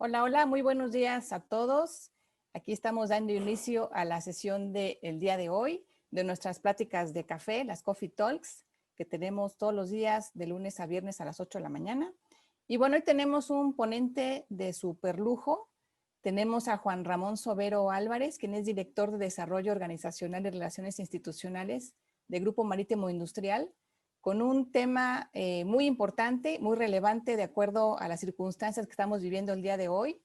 Hola, hola, muy buenos días a todos. Aquí estamos dando inicio a la sesión del día de hoy de nuestras pláticas de café, las Coffee Talks, que tenemos todos los días de lunes a viernes a las 8 de la mañana. Y bueno, hoy tenemos un ponente de super lujo. Tenemos a Juan Ramón Sobero Álvarez, quien es director de Desarrollo Organizacional y Relaciones Institucionales de Grupo Marítimo Industrial, con un tema muy importante, muy relevante de acuerdo a las circunstancias que estamos viviendo el día de hoy,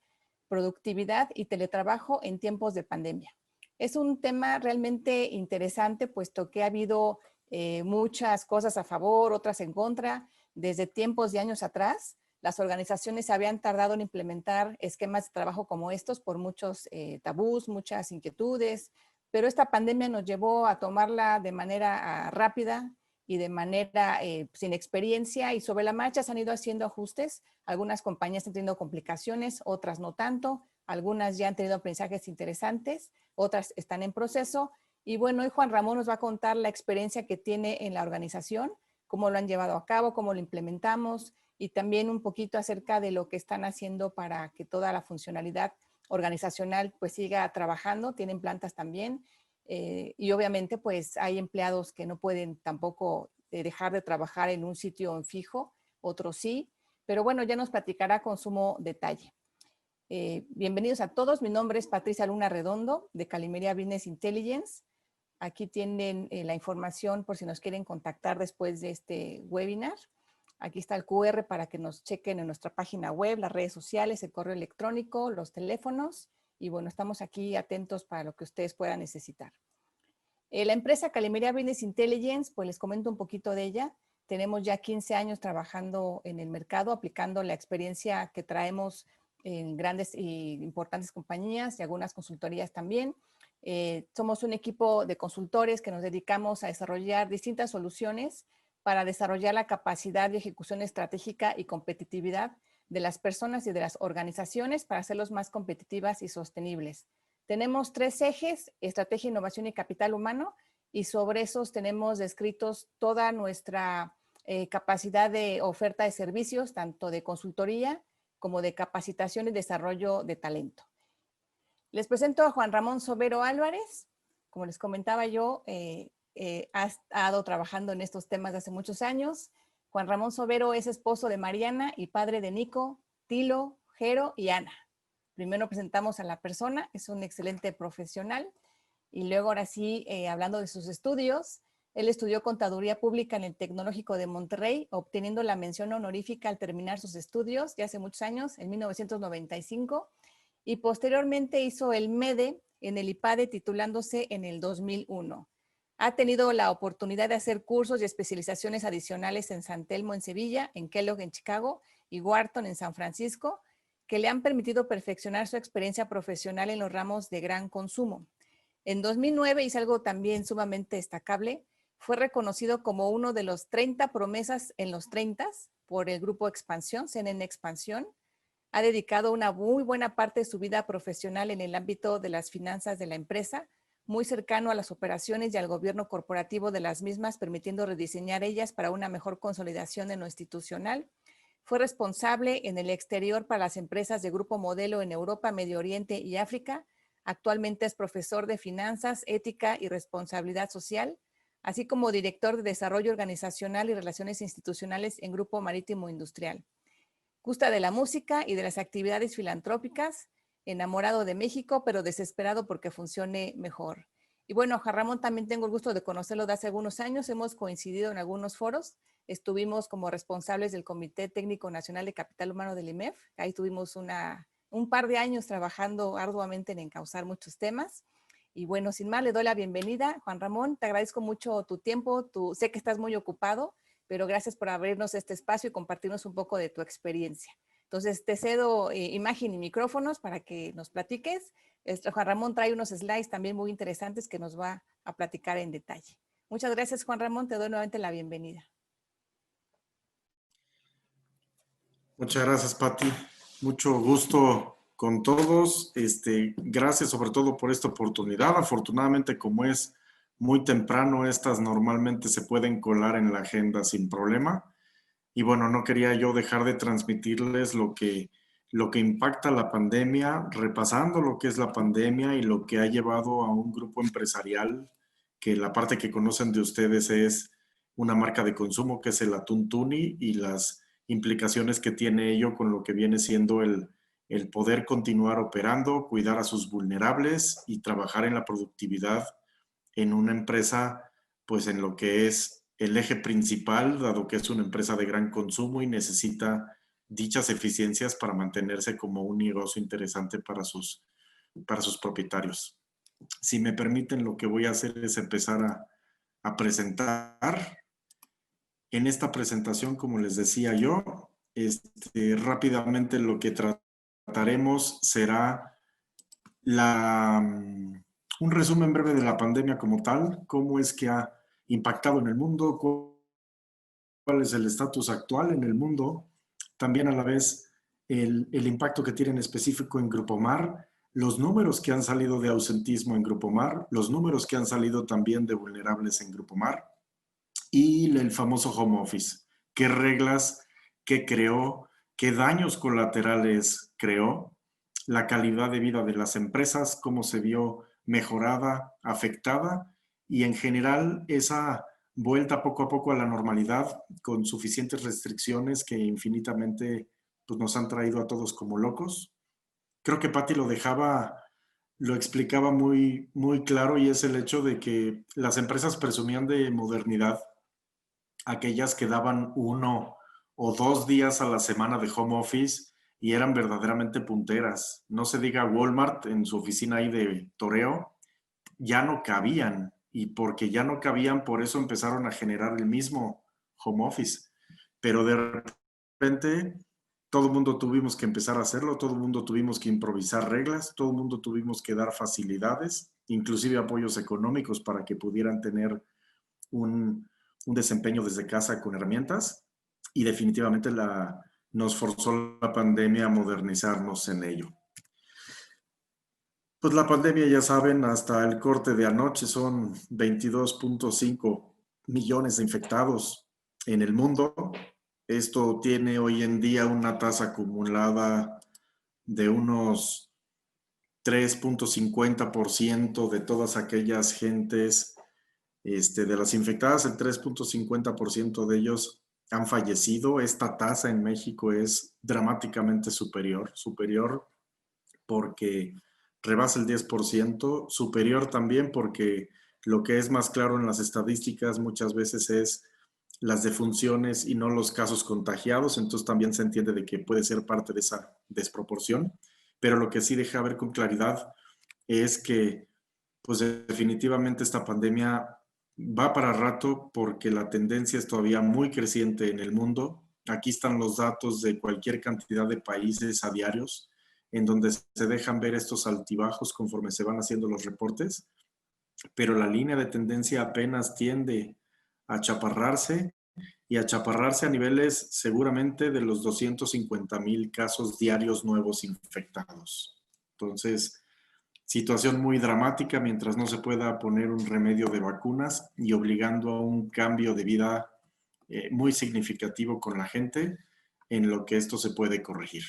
productividad y teletrabajo en tiempos de pandemia. Es un tema realmente interesante, puesto que ha habido muchas cosas a favor, otras en contra. Desde tiempos de años atrás, las organizaciones habían tardado en implementar esquemas de trabajo como estos por muchos tabús, muchas inquietudes, pero esta pandemia nos llevó a tomarla de manera rápida y de manera sin experiencia, y sobre la marcha se han ido haciendo ajustes. Algunas compañías han tenido complicaciones, otras no tanto, algunas ya han tenido aprendizajes interesantes, otras están en proceso. Y bueno, hoy Juan Ramón nos va a contar la experiencia que tiene en la organización, cómo lo han llevado a cabo, cómo lo implementamos, y también un poquito acerca de lo que están haciendo para que toda la funcionalidad organizacional pues siga trabajando. Tienen plantas también. Y obviamente pues hay empleados que no pueden tampoco dejar de trabajar en un sitio en fijo, otros sí, pero bueno, ya nos platicará con sumo detalle. Bienvenidos a todos, mi nombre es Patricia Luna Redondo de Calimeria Business Intelligence. Aquí tienen la información por si nos quieren contactar después de este webinar. Aquí está el QR para que nos chequen en nuestra página web, las redes sociales, el correo electrónico, los teléfonos. Y bueno, estamos aquí atentos para lo que ustedes puedan necesitar. La empresa Calimeria Business Intelligence, pues les comento un poquito de ella. Tenemos ya 15 años trabajando en el mercado, aplicando la experiencia que traemos en grandes e importantes compañías y algunas consultorías también. Somos un equipo de consultores que nos dedicamos a desarrollar distintas soluciones para desarrollar la capacidad de ejecución estratégica y competitividad de las personas y de las organizaciones para hacerlos más competitivas y sostenibles. Tenemos 3 ejes: estrategia, innovación y capital humano, y sobre esos tenemos descritos toda nuestra capacidad de oferta de servicios, tanto de consultoría como de capacitación y desarrollo de talento. Les presento a Juan Ramón Sobero Álvarez. Como les comentaba yo, ha estado trabajando en estos temas de hace muchos años. Juan Ramón Sobero es esposo de Mariana y padre de Nico, Tilo, Jero y Ana. Primero presentamos a la persona, es un excelente profesional. Y luego, ahora sí, hablando de sus estudios, él estudió Contaduría Pública en el Tecnológico de Monterrey, obteniendo la mención honorífica al terminar sus estudios, ya hace muchos años, en 1995, y posteriormente hizo el MEDE en el IPADE, titulándose en el 2001. Ha tenido la oportunidad de hacer cursos y especializaciones adicionales en San Telmo en Sevilla, en Kellogg en Chicago y Wharton en San Francisco, que le han permitido perfeccionar su experiencia profesional en los ramos de gran consumo. En 2009 hizo algo también sumamente destacable. Fue reconocido como uno de los 30 promesas en los 30 por el grupo Expansión, CNN Expansión. Ha dedicado una muy buena parte de su vida profesional en el ámbito de las finanzas de la empresa, muy cercano a las operaciones y al gobierno corporativo de las mismas, permitiendo rediseñar ellas para una mejor consolidación en lo institucional. Fue responsable en el exterior para las empresas de Grupo Modelo en Europa, Medio Oriente y África. Actualmente es profesor de Finanzas, Ética y Responsabilidad Social, así como director de Desarrollo Organizacional y Relaciones Institucionales en Grupo Marítimo Industrial. Gusta de la música y de las actividades filantrópicas, enamorado de México, pero desesperado porque funcione mejor. Y bueno, Juan Ramón también tengo el gusto de conocerlo de hace algunos años, hemos coincidido en algunos foros, estuvimos como responsables del Comité Técnico Nacional de Capital Humano del IMEF, ahí tuvimos un par de años trabajando arduamente en encauzar muchos temas. Y bueno, sin más, le doy la bienvenida. Juan Ramón, te agradezco mucho tu tiempo, sé que estás muy ocupado, pero gracias por abrirnos este espacio y compartirnos un poco de tu experiencia. Entonces, te cedo imagen y micrófonos para que nos platiques. Juan Ramón trae unos slides también muy interesantes que nos va a platicar en detalle. Muchas gracias, Juan Ramón. Te doy nuevamente la bienvenida. Muchas gracias, Pati. Mucho gusto con todos. Gracias sobre todo por esta oportunidad. Afortunadamente, como es muy temprano, estas normalmente se pueden colar en la agenda sin problema. Y bueno, no quería yo dejar de transmitirles lo que lo que impacta la pandemia, repasando lo que es la pandemia y lo que ha llevado a un grupo empresarial, que la parte que conocen de ustedes es una marca de consumo que es el atún Tuni, y las implicaciones que tiene ello con lo que viene siendo el poder continuar operando, cuidar a sus vulnerables y trabajar en la productividad en una empresa, pues en lo que es el eje principal, dado que es una empresa de gran consumo y necesita dichas eficiencias para mantenerse como un negocio interesante para sus propietarios. Si me permiten, lo que voy a hacer es empezar a presentar. En esta presentación, como les decía yo, rápidamente lo que trataremos será un resumen breve de la pandemia como tal, cómo es que ha impactado en el mundo, cuál es el estatus actual en el mundo, también a la vez el impacto que tiene en específico en Grupo Mar, los números que han salido de ausentismo en Grupo Mar, los números que han salido también de vulnerables en Grupo Mar y el famoso home office. ¿Qué reglas, qué creó, qué daños colaterales creó? La calidad de vida de las empresas, cómo se vio mejorada, afectada, y en general esa vuelta poco a poco a la normalidad con suficientes restricciones que infinitamente pues, nos han traído a todos como locos. Creo que Patti lo explicaba muy, muy claro, y es el hecho de que las empresas presumían de modernidad, aquellas que daban 1 o 2 días a la semana de home office y eran verdaderamente punteras. No se diga Walmart en su oficina ahí de Toreo, ya no cabían, y porque ya no cabían, por eso empezaron a generar el mismo home office. Pero de repente todo el mundo tuvimos que empezar a hacerlo, todo el mundo tuvimos que improvisar reglas, todo el mundo tuvimos que dar facilidades, inclusive apoyos económicos para que pudieran tener un desempeño desde casa con herramientas, y definitivamente nos forzó la pandemia a modernizarnos en ello. Pues la pandemia, ya saben, hasta el corte de anoche son 22.5 millones de infectados en el mundo. Esto tiene hoy en día una tasa acumulada de unos 3.50% de todas aquellas gentes, de las infectadas, el 3.50% de ellos han fallecido. Esta tasa en México es dramáticamente superior porque rebasa el 10%, superior también porque lo que es más claro en las estadísticas muchas veces es las defunciones y no los casos contagiados, entonces también se entiende de que puede ser parte de esa desproporción, pero lo que sí deja ver con claridad es que pues definitivamente esta pandemia va para rato, porque la tendencia es todavía muy creciente en el mundo. Aquí están los datos de cualquier cantidad de países a diarios, en donde se dejan ver estos altibajos conforme se van haciendo los reportes, pero la línea de tendencia apenas tiende a chaparrarse, y a chaparrarse a niveles seguramente de los 250,000 casos diarios nuevos infectados. Entonces, situación muy dramática mientras no se pueda poner un remedio de vacunas y obligando a un cambio de vida muy significativo con la gente, en lo que esto se puede corregir.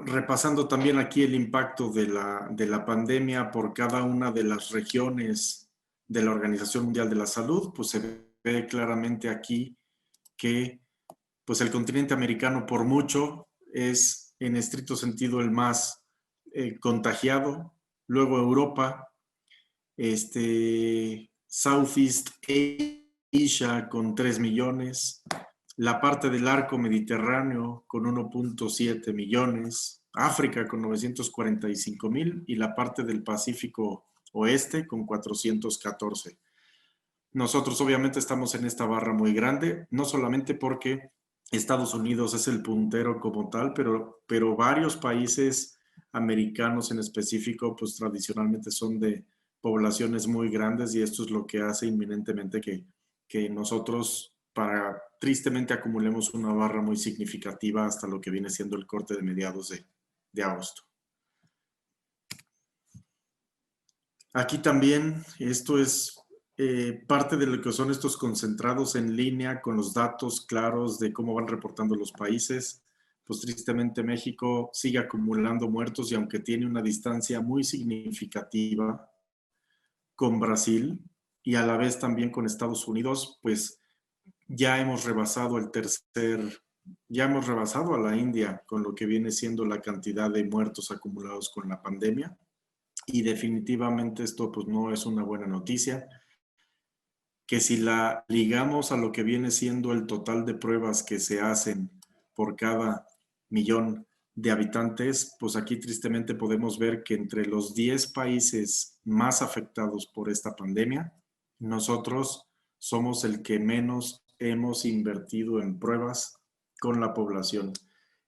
Repasando también aquí el impacto de la pandemia por cada una de las regiones de la Organización Mundial de la Salud, pues se ve claramente aquí que pues el continente americano por mucho es en estricto sentido el más contagiado, luego Europa, Southeast Asia con 3 millones, la parte del arco mediterráneo con 1.7 millones, África con 945,000 y la parte del Pacífico Oeste con 414. Nosotros obviamente estamos en esta barra muy grande, no solamente porque Estados Unidos es el puntero como tal, pero varios países americanos en específico, pues tradicionalmente son de poblaciones muy grandes, y esto es lo que hace inminentemente que nosotros tristemente acumulemos una barra muy significativa hasta lo que viene siendo el corte de mediados de agosto. Aquí también, esto es parte de lo que son estos concentrados en línea con los datos claros de cómo van reportando los países, pues tristemente México sigue acumulando muertos y aunque tiene una distancia muy significativa con Brasil y a la vez también con Estados Unidos, pues ya hemos rebasado ya hemos rebasado a la India con lo que viene siendo la cantidad de muertos acumulados con la pandemia y definitivamente esto pues no es una buena noticia, que si la ligamos a lo que viene siendo el total de pruebas que se hacen por cada millón de habitantes, pues aquí tristemente podemos ver que entre los 10 países más afectados por esta pandemia, nosotros somos el que menos hemos invertido en pruebas con la población.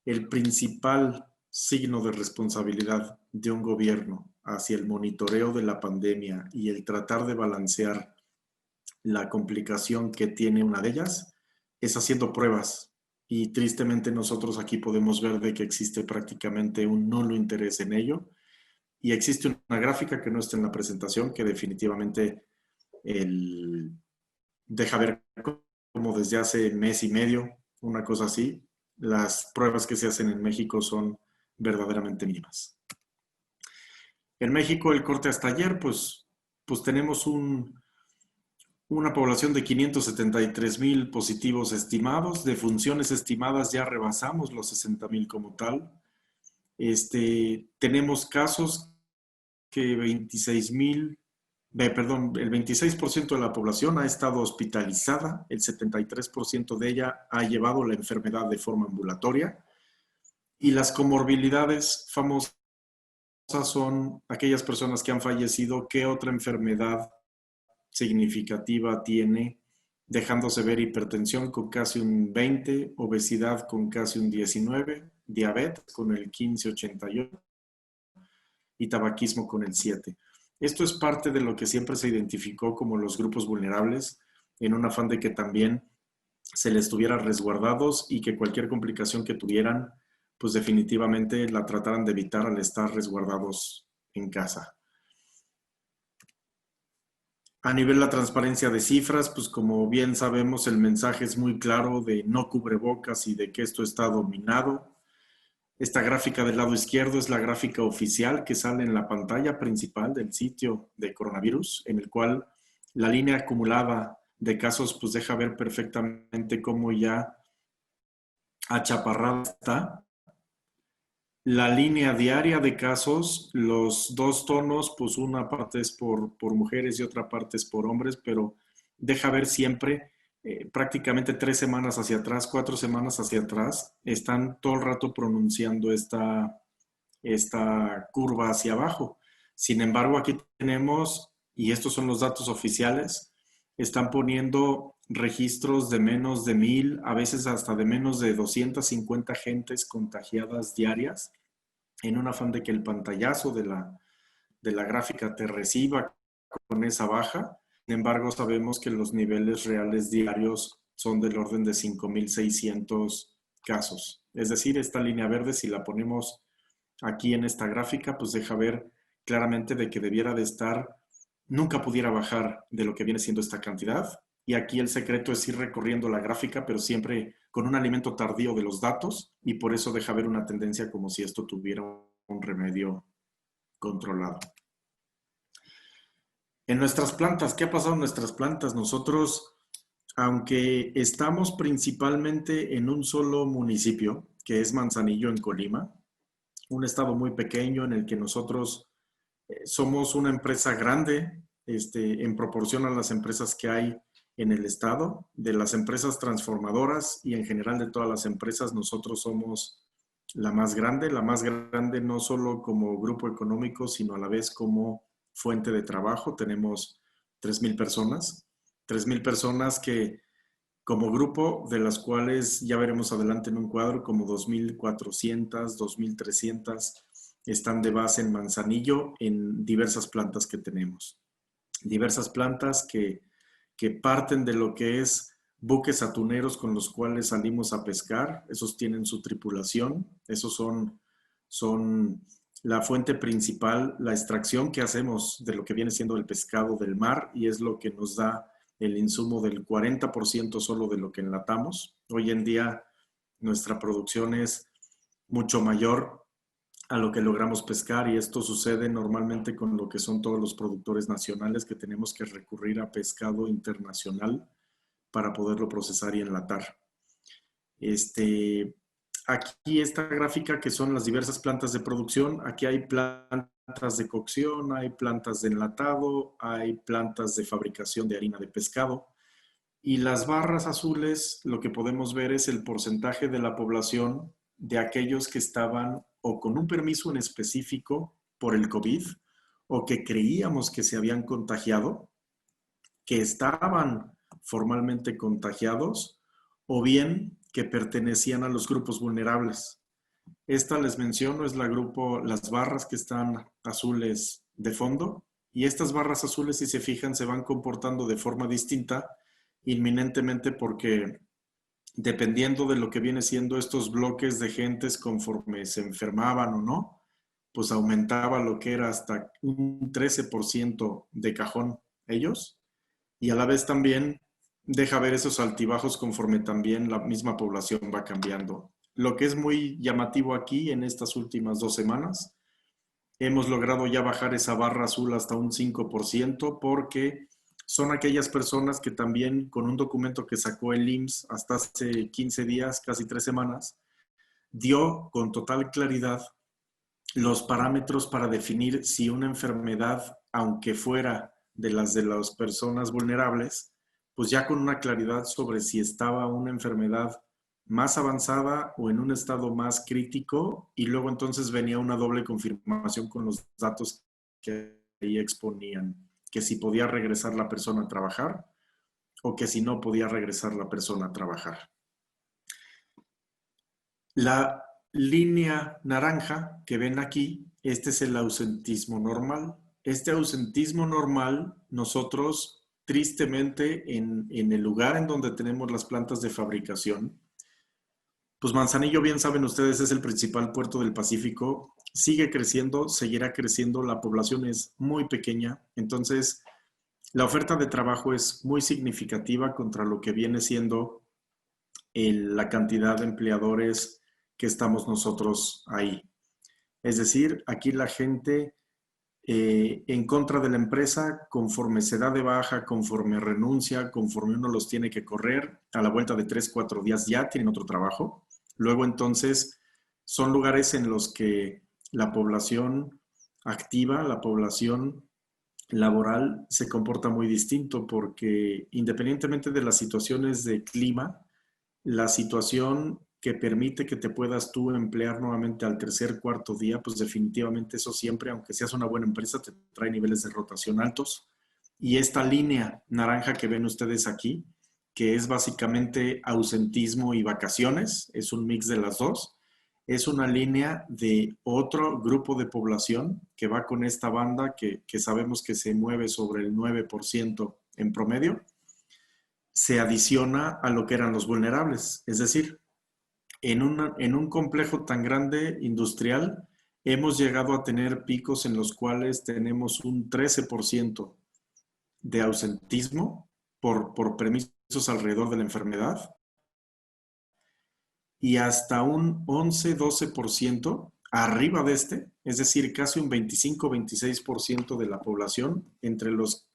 El principal signo de responsabilidad de un gobierno hacia el monitoreo de la pandemia y el tratar de balancear la complicación que tiene una de ellas es haciendo pruebas. Y tristemente nosotros aquí podemos ver de que existe prácticamente un nulo interés en ello. Y existe una gráfica que no está en la presentación que definitivamente deja ver como desde hace mes y medio, una cosa así, las pruebas que se hacen en México son verdaderamente mínimas. En México el corte hasta ayer, pues tenemos una población de 573,000 positivos estimados. De funciones estimadas ya rebasamos los 60,000 como tal. Tenemos casos que 26,000, perdón, el 26% de la población ha estado hospitalizada, el 73% de ella ha llevado la enfermedad de forma ambulatoria y las comorbilidades famosas son aquellas personas que han fallecido. ¿Qué otra enfermedad significativa tiene? Dejándose ver hipertensión con casi un 20, obesidad con casi un 19, diabetes con el 15,88 y tabaquismo con el 7. Esto es parte de lo que siempre se identificó como los grupos vulnerables, en un afán de que también se les tuviera resguardados y que cualquier complicación que tuvieran, pues definitivamente la trataran de evitar al estar resguardados en casa. A nivel de la transparencia de cifras, pues como bien sabemos, el mensaje es muy claro de no cubrebocas y de que esto está dominado. Esta gráfica del lado izquierdo es la gráfica oficial que sale en la pantalla principal del sitio de coronavirus, en el cual la línea acumulada de casos pues deja ver perfectamente cómo ya achaparrada está. La línea diaria de casos, los dos tonos, pues una parte es por mujeres y otra parte es por hombres, pero deja ver siempre prácticamente 3 semanas hacia atrás, 4 semanas hacia atrás, están todo el rato pronunciando esta curva hacia abajo. Sin embargo, aquí tenemos, y estos son los datos oficiales, están poniendo registros de menos de 1,000, a veces hasta de menos de 250 gentes contagiadas diarias, en un afán de que el pantallazo de la gráfica te reciba con esa baja. Sin embargo, sabemos que los niveles reales diarios son del orden de 5,600 casos. Es decir, esta línea verde, si la ponemos aquí en esta gráfica, pues deja ver claramente de que debiera de estar, nunca pudiera bajar de lo que viene siendo esta cantidad. Y aquí el secreto es ir recorriendo la gráfica, pero siempre con un alimento tardío de los datos, y por eso deja ver una tendencia como si esto tuviera un remedio controlado. En nuestras plantas, ¿qué ha pasado en nuestras plantas? Nosotros, aunque estamos principalmente en un solo municipio, que es Manzanillo en Colima, un estado muy pequeño en el que nosotros somos una empresa grande en proporción a las empresas que hay en el estado. De las empresas transformadoras y en general de todas las empresas, nosotros somos la más grande no solo como grupo económico, sino a la vez como fuente de trabajo. Tenemos 3,000 personas, 3,000 personas que como grupo, de las cuales ya veremos adelante en un cuadro, como 2,400, 2,300 están de base en Manzanillo en diversas plantas que tenemos. Diversas plantas que parten de lo que es buques atuneros con los cuales salimos a pescar. Esos tienen su tripulación. Esos son la fuente principal, la extracción que hacemos de lo que viene siendo el pescado del mar, y es lo que nos da el insumo del 40% solo de lo que enlatamos. Hoy en día nuestra producción es mucho mayor a lo que logramos pescar, y esto sucede normalmente con lo que son todos los productores nacionales, que tenemos que recurrir a pescado internacional para poderlo procesar y enlatar. Aquí esta gráfica, que son las diversas plantas de producción. Aquí hay plantas de cocción, hay plantas de enlatado, hay plantas de fabricación de harina de pescado. Y las barras azules, lo que podemos ver es el porcentaje de la población de aquellos que estaban o con un permiso en específico por el COVID, o que creíamos que se habían contagiado, que estaban formalmente contagiados, o bien que pertenecían a los grupos vulnerables. Esta, les menciono, es las barras que están azules de fondo, y estas barras azules, si se fijan, se van comportando de forma distinta inminentemente, porque dependiendo de lo que viene siendo estos bloques de gentes, conforme se enfermaban o no, pues aumentaba lo que era hasta un 13% de cajón ellos, y a la vez también deja ver esos altibajos conforme también la misma población va cambiando. Lo que es muy llamativo aquí en estas últimas 2 semanas, hemos logrado ya bajar esa barra azul hasta un 5%, porque son aquellas personas que también, con un documento que sacó el IMSS hasta hace 15 días, casi 3 semanas, dio con total claridad los parámetros para definir si una enfermedad, aunque fuera de las personas vulnerables, pues ya con una claridad sobre si estaba una enfermedad más avanzada o en un estado más crítico, y luego entonces venía una doble confirmación con los datos que ahí exponían, que si podía regresar la persona a trabajar o que si no podía regresar la persona a trabajar. La línea naranja que ven aquí, este es el ausentismo normal. Este ausentismo normal, nosotros tristemente en el lugar en donde tenemos las plantas de fabricación, pues Manzanillo, bien saben ustedes, es el principal puerto del Pacífico, sigue creciendo, seguirá creciendo, la población es muy pequeña, entonces la oferta de trabajo es muy significativa contra lo que viene siendo la cantidad de empleadores que estamos nosotros ahí. Es decir, aquí la gente en contra de la empresa, conforme se da de baja, conforme renuncia, conforme uno los tiene que correr, a la vuelta de 3, 4 días ya tienen otro trabajo. Luego entonces son lugares en los que la población activa, la población laboral se comporta muy distinto, porque independientemente de las situaciones de clima, la situación que permite que te puedas tú emplear nuevamente al tercer, cuarto día, pues definitivamente eso siempre, aunque seas una buena empresa, te trae niveles de rotación altos. Y esta línea naranja que ven ustedes aquí, que es básicamente ausentismo y vacaciones, es un mix de las dos, es una línea de otro grupo de población que va con esta banda que sabemos que se mueve sobre el 9% en promedio, se adiciona a lo que eran los vulnerables. Es decir, en un complejo tan grande industrial, hemos llegado a tener picos en los cuales tenemos un 13% de ausentismo por permisos alrededor de la enfermedad, y hasta un 11-12% arriba de es decir, casi un 25-26% de la población entre los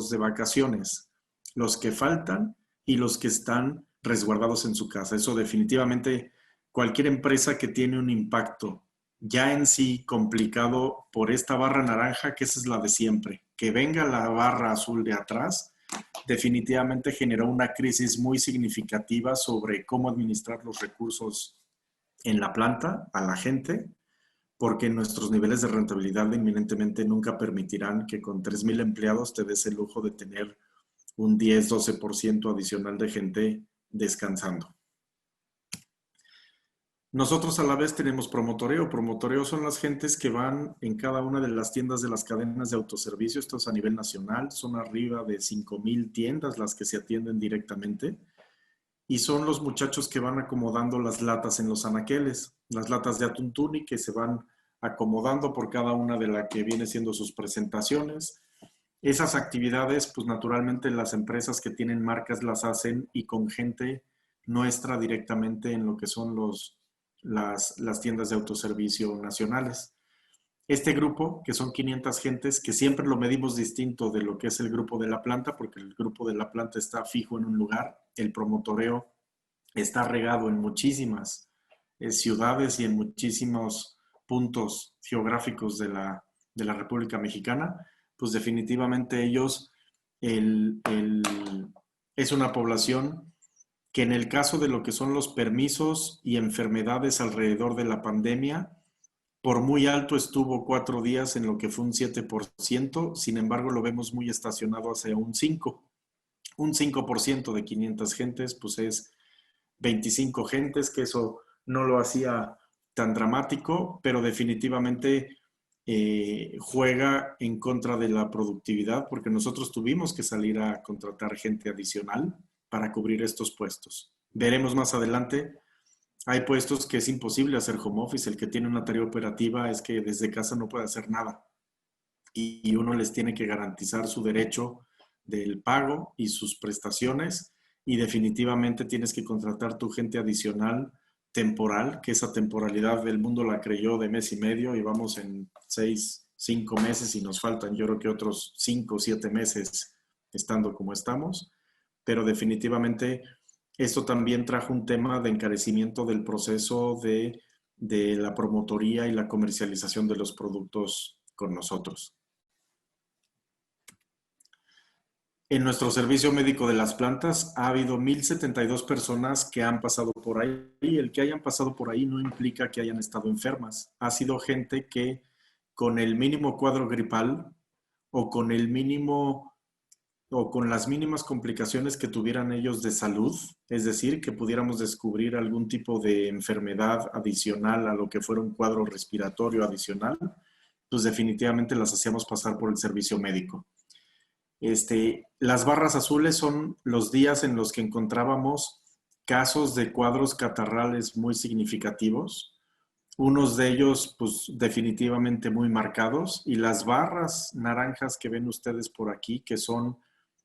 de vacaciones, los que faltan y los que están resguardados en su casa. Eso definitivamente, cualquier empresa que tiene un impacto ya en sí complicado por esta barra naranja, que esa es la de siempre, que venga la barra azul de atrás, definitivamente generó una crisis muy significativa sobre cómo administrar los recursos en la planta a la gente, porque nuestros niveles de rentabilidad inminentemente nunca permitirán que con 3,000 empleados te des el lujo de tener un 10-12% adicional de gente descansando. Nosotros a la vez tenemos promotoreo. Promotoreo son las gentes que van en cada una de las tiendas de las cadenas de autoservicio. Esto es a nivel nacional. Son arriba de 5,000 tiendas las que se atienden directamente. Y son los muchachos que van acomodando las latas en los anaqueles. Las latas de atún tuni que se van acomodando por cada una de las que viene siendo sus presentaciones. Esas actividades, pues naturalmente las empresas que tienen marcas las hacen y con gente nuestra directamente en lo que son las tiendas de autoservicio nacionales. Este grupo, que son 500 gentes, que siempre lo medimos distinto de lo que es el grupo de la planta, porque el grupo de la planta está fijo en un lugar, el promotoreo está regado en muchísimas ciudades y en muchísimos puntos geográficos de la República Mexicana, pues definitivamente ellos es una población que en el caso de lo que son los permisos y enfermedades alrededor de la pandemia, por muy alto estuvo 4 días en lo que fue un 7%, sin embargo lo vemos muy estacionado hacia un 5%. Un 5% de 500 gentes, pues es 25 gentes, que eso no lo hacía tan dramático, pero definitivamente juega en contra de la productividad, porque nosotros tuvimos que salir a contratar gente adicional para cubrir estos puestos. Veremos más adelante. Hay puestos que es imposible hacer home office. El que tiene una tarea operativa es que desde casa no puede hacer nada. Y uno les tiene que garantizar su derecho del pago y sus prestaciones. Y definitivamente tienes que contratar tu gente adicional temporal, que esa temporalidad del mundo la creyó de mes y medio y vamos en 5 meses y nos faltan yo creo que otros 5 o 7 meses estando como estamos. Pero definitivamente esto también trajo un tema de encarecimiento del proceso de la promotoría y la comercialización de los productos con nosotros. En nuestro servicio médico de las plantas ha habido 1,072 personas que han pasado por ahí. El que hayan pasado por ahí no implica que hayan estado enfermas. Ha sido gente que con el mínimo cuadro gripal o con el mínimo o con las mínimas complicaciones que tuvieran ellos de salud, es decir, que pudiéramos descubrir algún tipo de enfermedad adicional a lo que fuera un cuadro respiratorio adicional, pues definitivamente las hacíamos pasar por el servicio médico. Las barras azules son los días en los que encontrábamos casos de cuadros catarrales muy significativos, unos de ellos pues definitivamente muy marcados, y las barras naranjas que ven ustedes por aquí, que son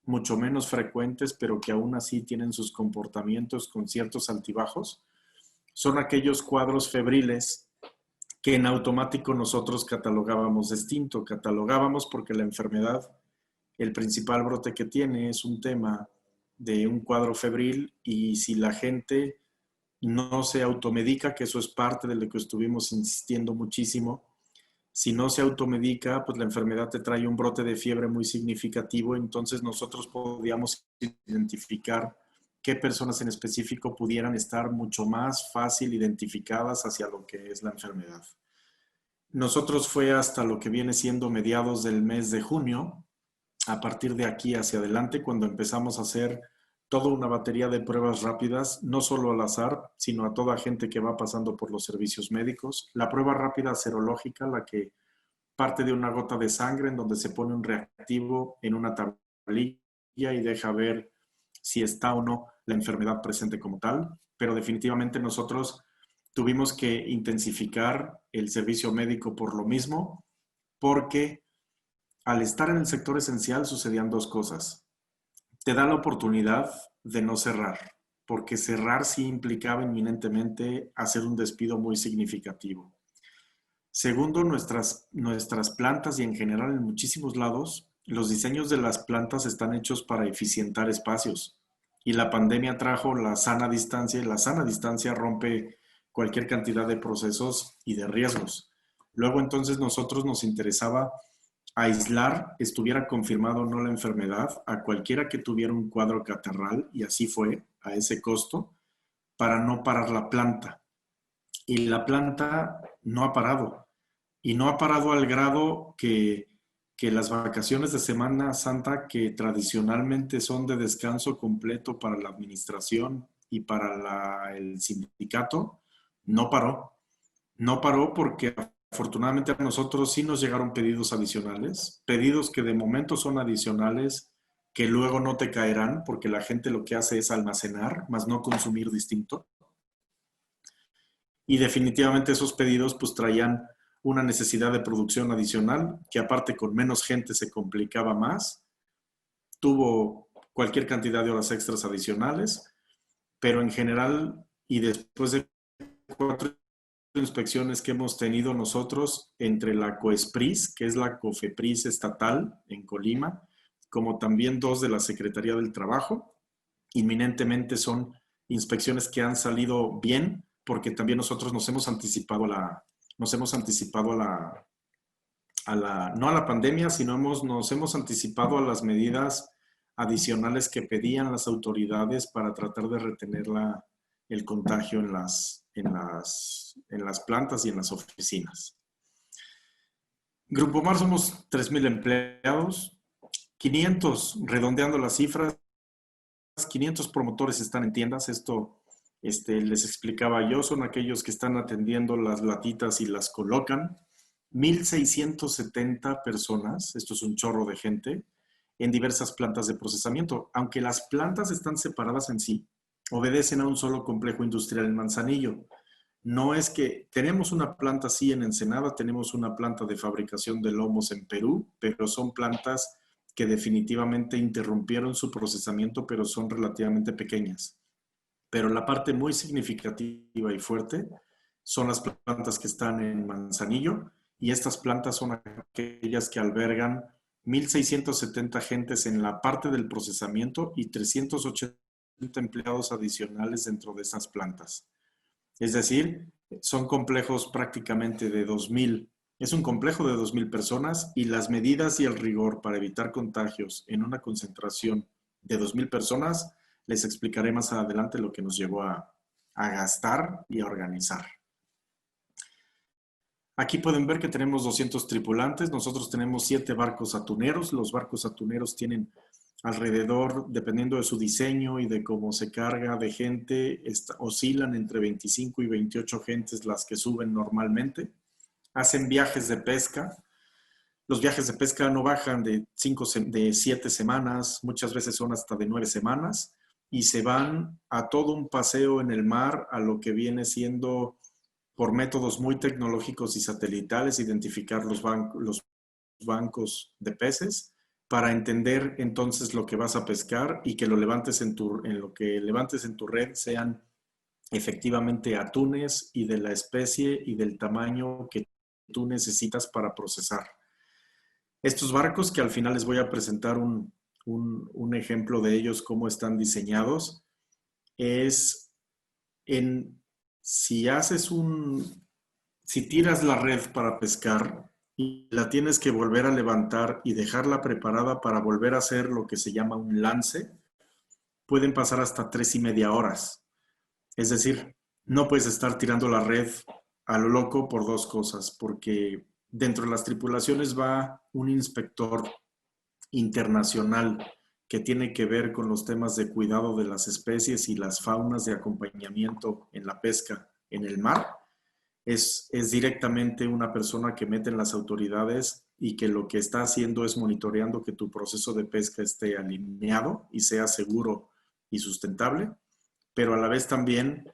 mucho menos frecuentes, pero que aún así tienen sus comportamientos con ciertos altibajos, son aquellos cuadros febriles que en automático nosotros catalogábamos distinto. Catalogábamos porque la enfermedad, el principal brote que tiene es un tema de un cuadro febril, y si la gente no se automedica, que eso es parte de lo que estuvimos insistiendo muchísimo, si no se automedica, pues la enfermedad te trae un brote de fiebre muy significativo, entonces nosotros podíamos identificar qué personas en específico pudieran estar mucho más fácil identificadas hacia lo que es la enfermedad. Nosotros fue hasta lo que viene siendo mediados del mes de junio, a partir de aquí hacia adelante, cuando empezamos a hacer toda una batería de pruebas rápidas, no solo al azar, sino a toda gente que va pasando por los servicios médicos. La prueba rápida serológica, la que parte de una gota de sangre en donde se pone un reactivo en una tablilla y deja ver si está o no la enfermedad presente como tal, pero definitivamente nosotros tuvimos que intensificar el servicio médico por lo mismo, porque al estar en el sector esencial sucedían 2 cosas. Te da la oportunidad de no cerrar, porque cerrar sí implicaba inminentemente hacer un despido muy significativo. Segundo, nuestras plantas y en general en muchísimos lados, los diseños de las plantas están hechos para eficientar espacios, y la pandemia trajo la sana distancia, y la sana distancia rompe cualquier cantidad de procesos y de riesgos. Luego entonces nosotros nos interesaba aislar, estuviera confirmado o no la enfermedad, a cualquiera que tuviera un cuadro catarral, y así fue, a ese costo, para no parar la planta. Y la planta no ha parado. Y no ha parado al grado que las vacaciones de Semana Santa, que tradicionalmente son de descanso completo para la administración y para el sindicato, no paró. No paró porque afortunadamente a nosotros sí nos llegaron pedidos adicionales, pedidos que de momento son adicionales, que luego no te caerán porque la gente lo que hace es almacenar, más no consumir distinto. Y definitivamente esos pedidos pues traían una necesidad de producción adicional, que aparte con menos gente se complicaba más. Tuvo cualquier cantidad de horas extras adicionales, pero en general, y después de 4 inspecciones que hemos tenido nosotros entre la COESPRIS, que es la COFEPRIS estatal en Colima, como también 2 de la Secretaría del Trabajo, inminentemente son inspecciones que han salido bien, porque también nosotros nos hemos anticipado no a la pandemia, sino nos hemos anticipado a las medidas adicionales que pedían las autoridades para tratar de retener el contagio en las plantas y en las oficinas. Grupo Mar somos 3,000 empleados, 500, redondeando las cifras, 500 promotores están en tiendas. Esto les explicaba yo, son aquellos que están atendiendo las latitas y las colocan. 1,670 personas, esto es un chorro de gente, en diversas plantas de procesamiento. Aunque las plantas están separadas en sí, obedecen a un solo complejo industrial en Manzanillo. No es que tenemos una planta así en Ensenada, tenemos una planta de fabricación de lomos en Perú, pero son plantas que definitivamente interrumpieron su procesamiento, pero son relativamente pequeñas. Pero la parte muy significativa y fuerte son las plantas que están en Manzanillo, y estas plantas son aquellas que albergan 1,670 gentes en la parte del procesamiento y 380 empleados adicionales dentro de esas plantas. Es decir, son complejos prácticamente de 2,000. Es un complejo de 2,000 personas, y las medidas y el rigor para evitar contagios en una concentración de 2,000 personas, les explicaré más adelante lo que nos llevó a gastar y a organizar. Aquí pueden ver que tenemos 200 tripulantes. Nosotros tenemos 7 barcos atuneros. Los barcos atuneros tienen alrededor, dependiendo de su diseño y de cómo se carga de gente, oscilan entre 25 y 28 gentes las que suben normalmente. Hacen viajes de pesca. Los viajes de pesca no bajan de 7 semanas, muchas veces son hasta de 9 semanas, y se van a todo un paseo en el mar, a lo que viene siendo, por métodos muy tecnológicos y satelitales, identificar los bancos de peces, para entender entonces lo que vas a pescar, y que lo levantes en lo que levantes en tu red sean efectivamente atunes y de la especie y del tamaño que tú necesitas para procesar. Estos barcos, que al final les voy a presentar un ejemplo de ellos, cómo están diseñados, es si tiras la red para pescar y la tienes que volver a levantar y dejarla preparada para volver a hacer lo que se llama un lance, pueden pasar hasta 3,5 horas. Es decir, no puedes estar tirando la red a lo loco por 2 cosas, porque dentro de las tripulaciones va un inspector internacional que tiene que ver con los temas de cuidado de las especies y las faunas de acompañamiento en la pesca en el mar. Es directamente una persona que meten las autoridades, y que lo que está haciendo es monitoreando que tu proceso de pesca esté alineado y sea seguro y sustentable, pero a la vez también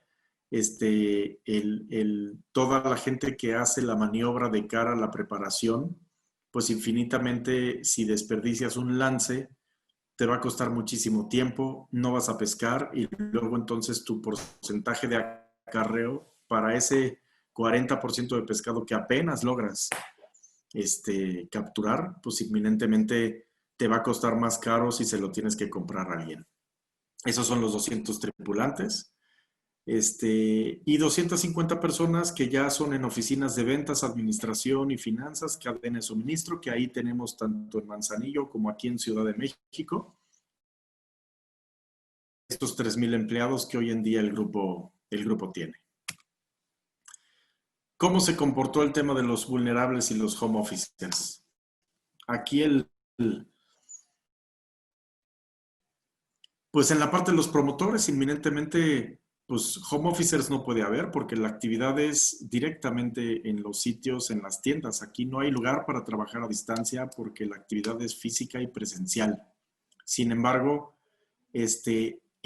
toda la gente que hace la maniobra de cara a la preparación, pues infinitamente, si desperdicias un lance, te va a costar muchísimo tiempo, no vas a pescar, y luego entonces tu porcentaje de acarreo para ese 40% de pescado que apenas logras capturar, pues inminentemente te va a costar más caro si se lo tienes que comprar a alguien. Esos son los 200 tripulantes. Y 250 personas que ya son en oficinas de ventas, administración y finanzas, cadena de suministro, que ahí tenemos tanto en Manzanillo como aquí en Ciudad de México. Estos 3,000 empleados que hoy en día el grupo tiene. ¿Cómo se comportó el tema de los vulnerables y los home officers? Aquí pues en la parte de los promotores, inminentemente, pues home officers no puede haber, porque la actividad es directamente en los sitios, en las tiendas. Aquí no hay lugar para trabajar a distancia, porque la actividad es física y presencial. Sin embargo,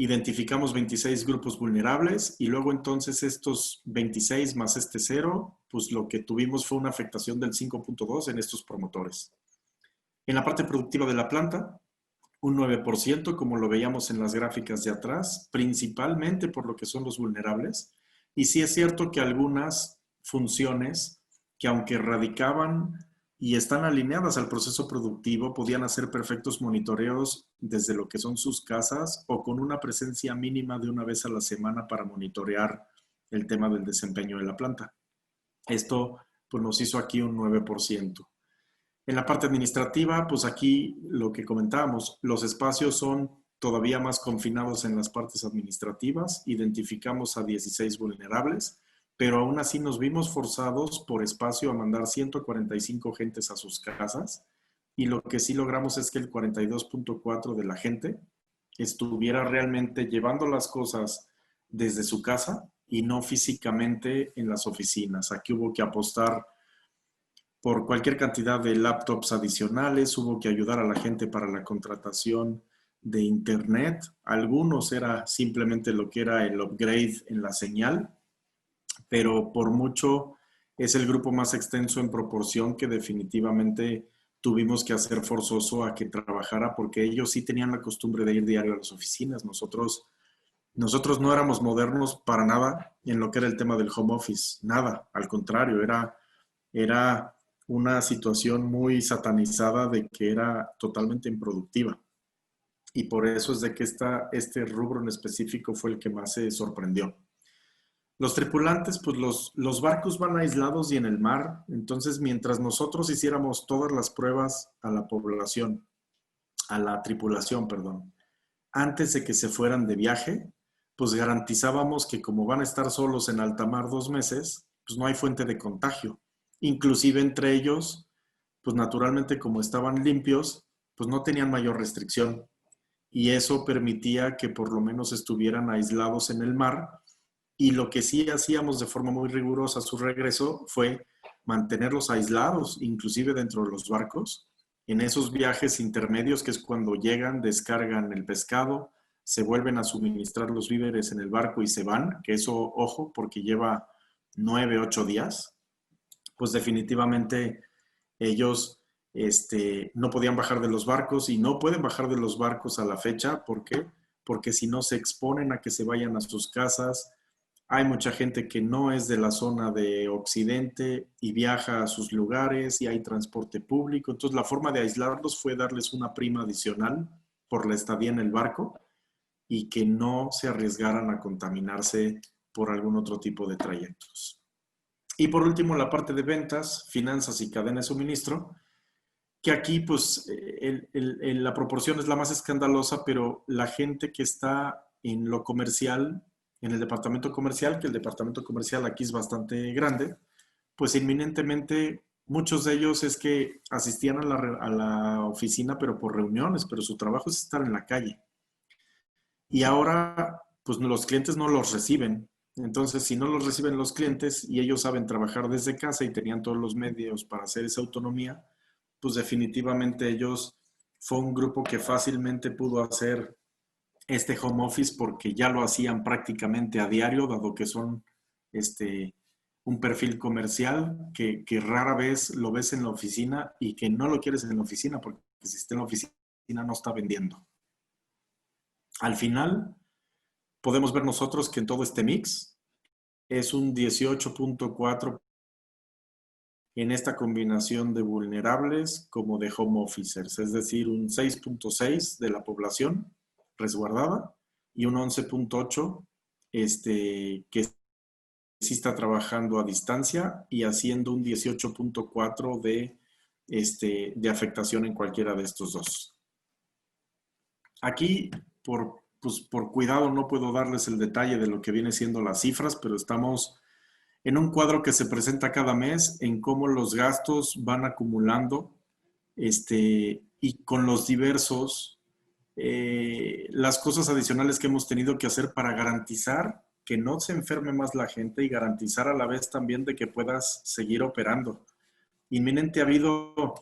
identificamos 26 grupos vulnerables y luego entonces estos 26 más este 0, pues lo que tuvimos fue una afectación del 5.2 en estos promotores. En la parte productiva de la planta, un 9%, como lo veíamos en las gráficas de atrás, principalmente por lo que son los vulnerables. Y sí es cierto que algunas funciones que aunque radicaban y están alineadas al proceso productivo, podían hacer perfectos monitoreos desde lo que son sus casas o con una presencia mínima de una vez a la semana para monitorear el tema del desempeño de la planta. Esto pues, nos hizo aquí un 9%. En la parte administrativa, pues aquí lo que comentábamos, los espacios son todavía más confinados en las partes administrativas, identificamos a 16 vulnerables, pero aún así nos vimos forzados por espacio a mandar 145 gentes a sus casas y lo que sí logramos es que el 42.4 de la gente estuviera realmente llevando las cosas desde su casa y no físicamente en las oficinas. Aquí hubo que apostar por cualquier cantidad de laptops adicionales, hubo que ayudar a la gente para la contratación de internet. Algunos era simplemente lo que era el upgrade en la señal, pero por mucho es el grupo más extenso en proporción que definitivamente tuvimos que hacer forzoso a que trabajara porque ellos sí tenían la costumbre de ir diario a las oficinas. Nosotros no éramos modernos para nada en lo que era el tema del home office, nada, al contrario, era una situación muy satanizada de que era totalmente improductiva. Y por eso es de que este rubro en específico fue el que más se sorprendió. Los tripulantes, pues los barcos van aislados y en el mar, entonces mientras nosotros hiciéramos todas las pruebas a la población, a la tripulación, perdón, antes de que se fueran de viaje, pues garantizábamos que como van a estar solos en alta mar 2 meses, pues no hay fuente de contagio. Inclusive entre ellos, pues naturalmente como estaban limpios, pues no tenían mayor restricción. Y eso permitía que por lo menos estuvieran aislados en el mar. Y lo que sí hacíamos de forma muy rigurosa a su regreso fue mantenerlos aislados, inclusive dentro de los barcos, en esos viajes intermedios, que es cuando llegan, descargan el pescado, se vuelven a suministrar los víveres en el barco y se van, que eso, ojo, porque lleva 9, 8 días, pues definitivamente ellos no podían bajar de los barcos y no pueden bajar de los barcos a la fecha. ¿Por qué? Porque si no se exponen a que se vayan a sus casas. Hay mucha gente que no es de la zona de Occidente y viaja a sus lugares y hay transporte público. Entonces la forma de aislarlos fue darles una prima adicional por la estadía en el barco y que no se arriesgaran a contaminarse por algún otro tipo de trayectos. Y por último, la parte de ventas, finanzas y cadena de suministro, que aquí pues la proporción es la más escandalosa, pero la gente que está en lo comercial, en el departamento comercial, que el departamento comercial aquí es bastante grande, pues inminentemente muchos de ellos es que asistían a la oficina, pero por reuniones, pero su trabajo es estar en la calle. Y ahora, pues los clientes no los reciben. Entonces, si no los reciben los clientes y ellos saben trabajar desde casa y tenían todos los medios para hacer esa autonomía, pues definitivamente ellos fue un grupo que fácilmente pudo hacer este home office porque ya lo hacían prácticamente a diario, dado que son un perfil comercial que rara vez lo ves en la oficina y que no lo quieres en la oficina porque si está en la oficina no está vendiendo. Al final, podemos ver nosotros que en todo este mix es un 18.4 en esta combinación de vulnerables como de home officers, es decir, un 6.6 de la población resguardada y un 11.8 que sí está trabajando a distancia y haciendo un 18.4 de afectación en cualquiera de estos dos. Aquí, por cuidado, no puedo darles el detalle de lo que viene siendo las cifras, pero estamos en un cuadro que se presenta cada mes en cómo los gastos van acumulando y con los diversos, las cosas adicionales que hemos tenido que hacer para garantizar que no se enferme más la gente y garantizar a la vez también de que puedas seguir operando. Inminente ha habido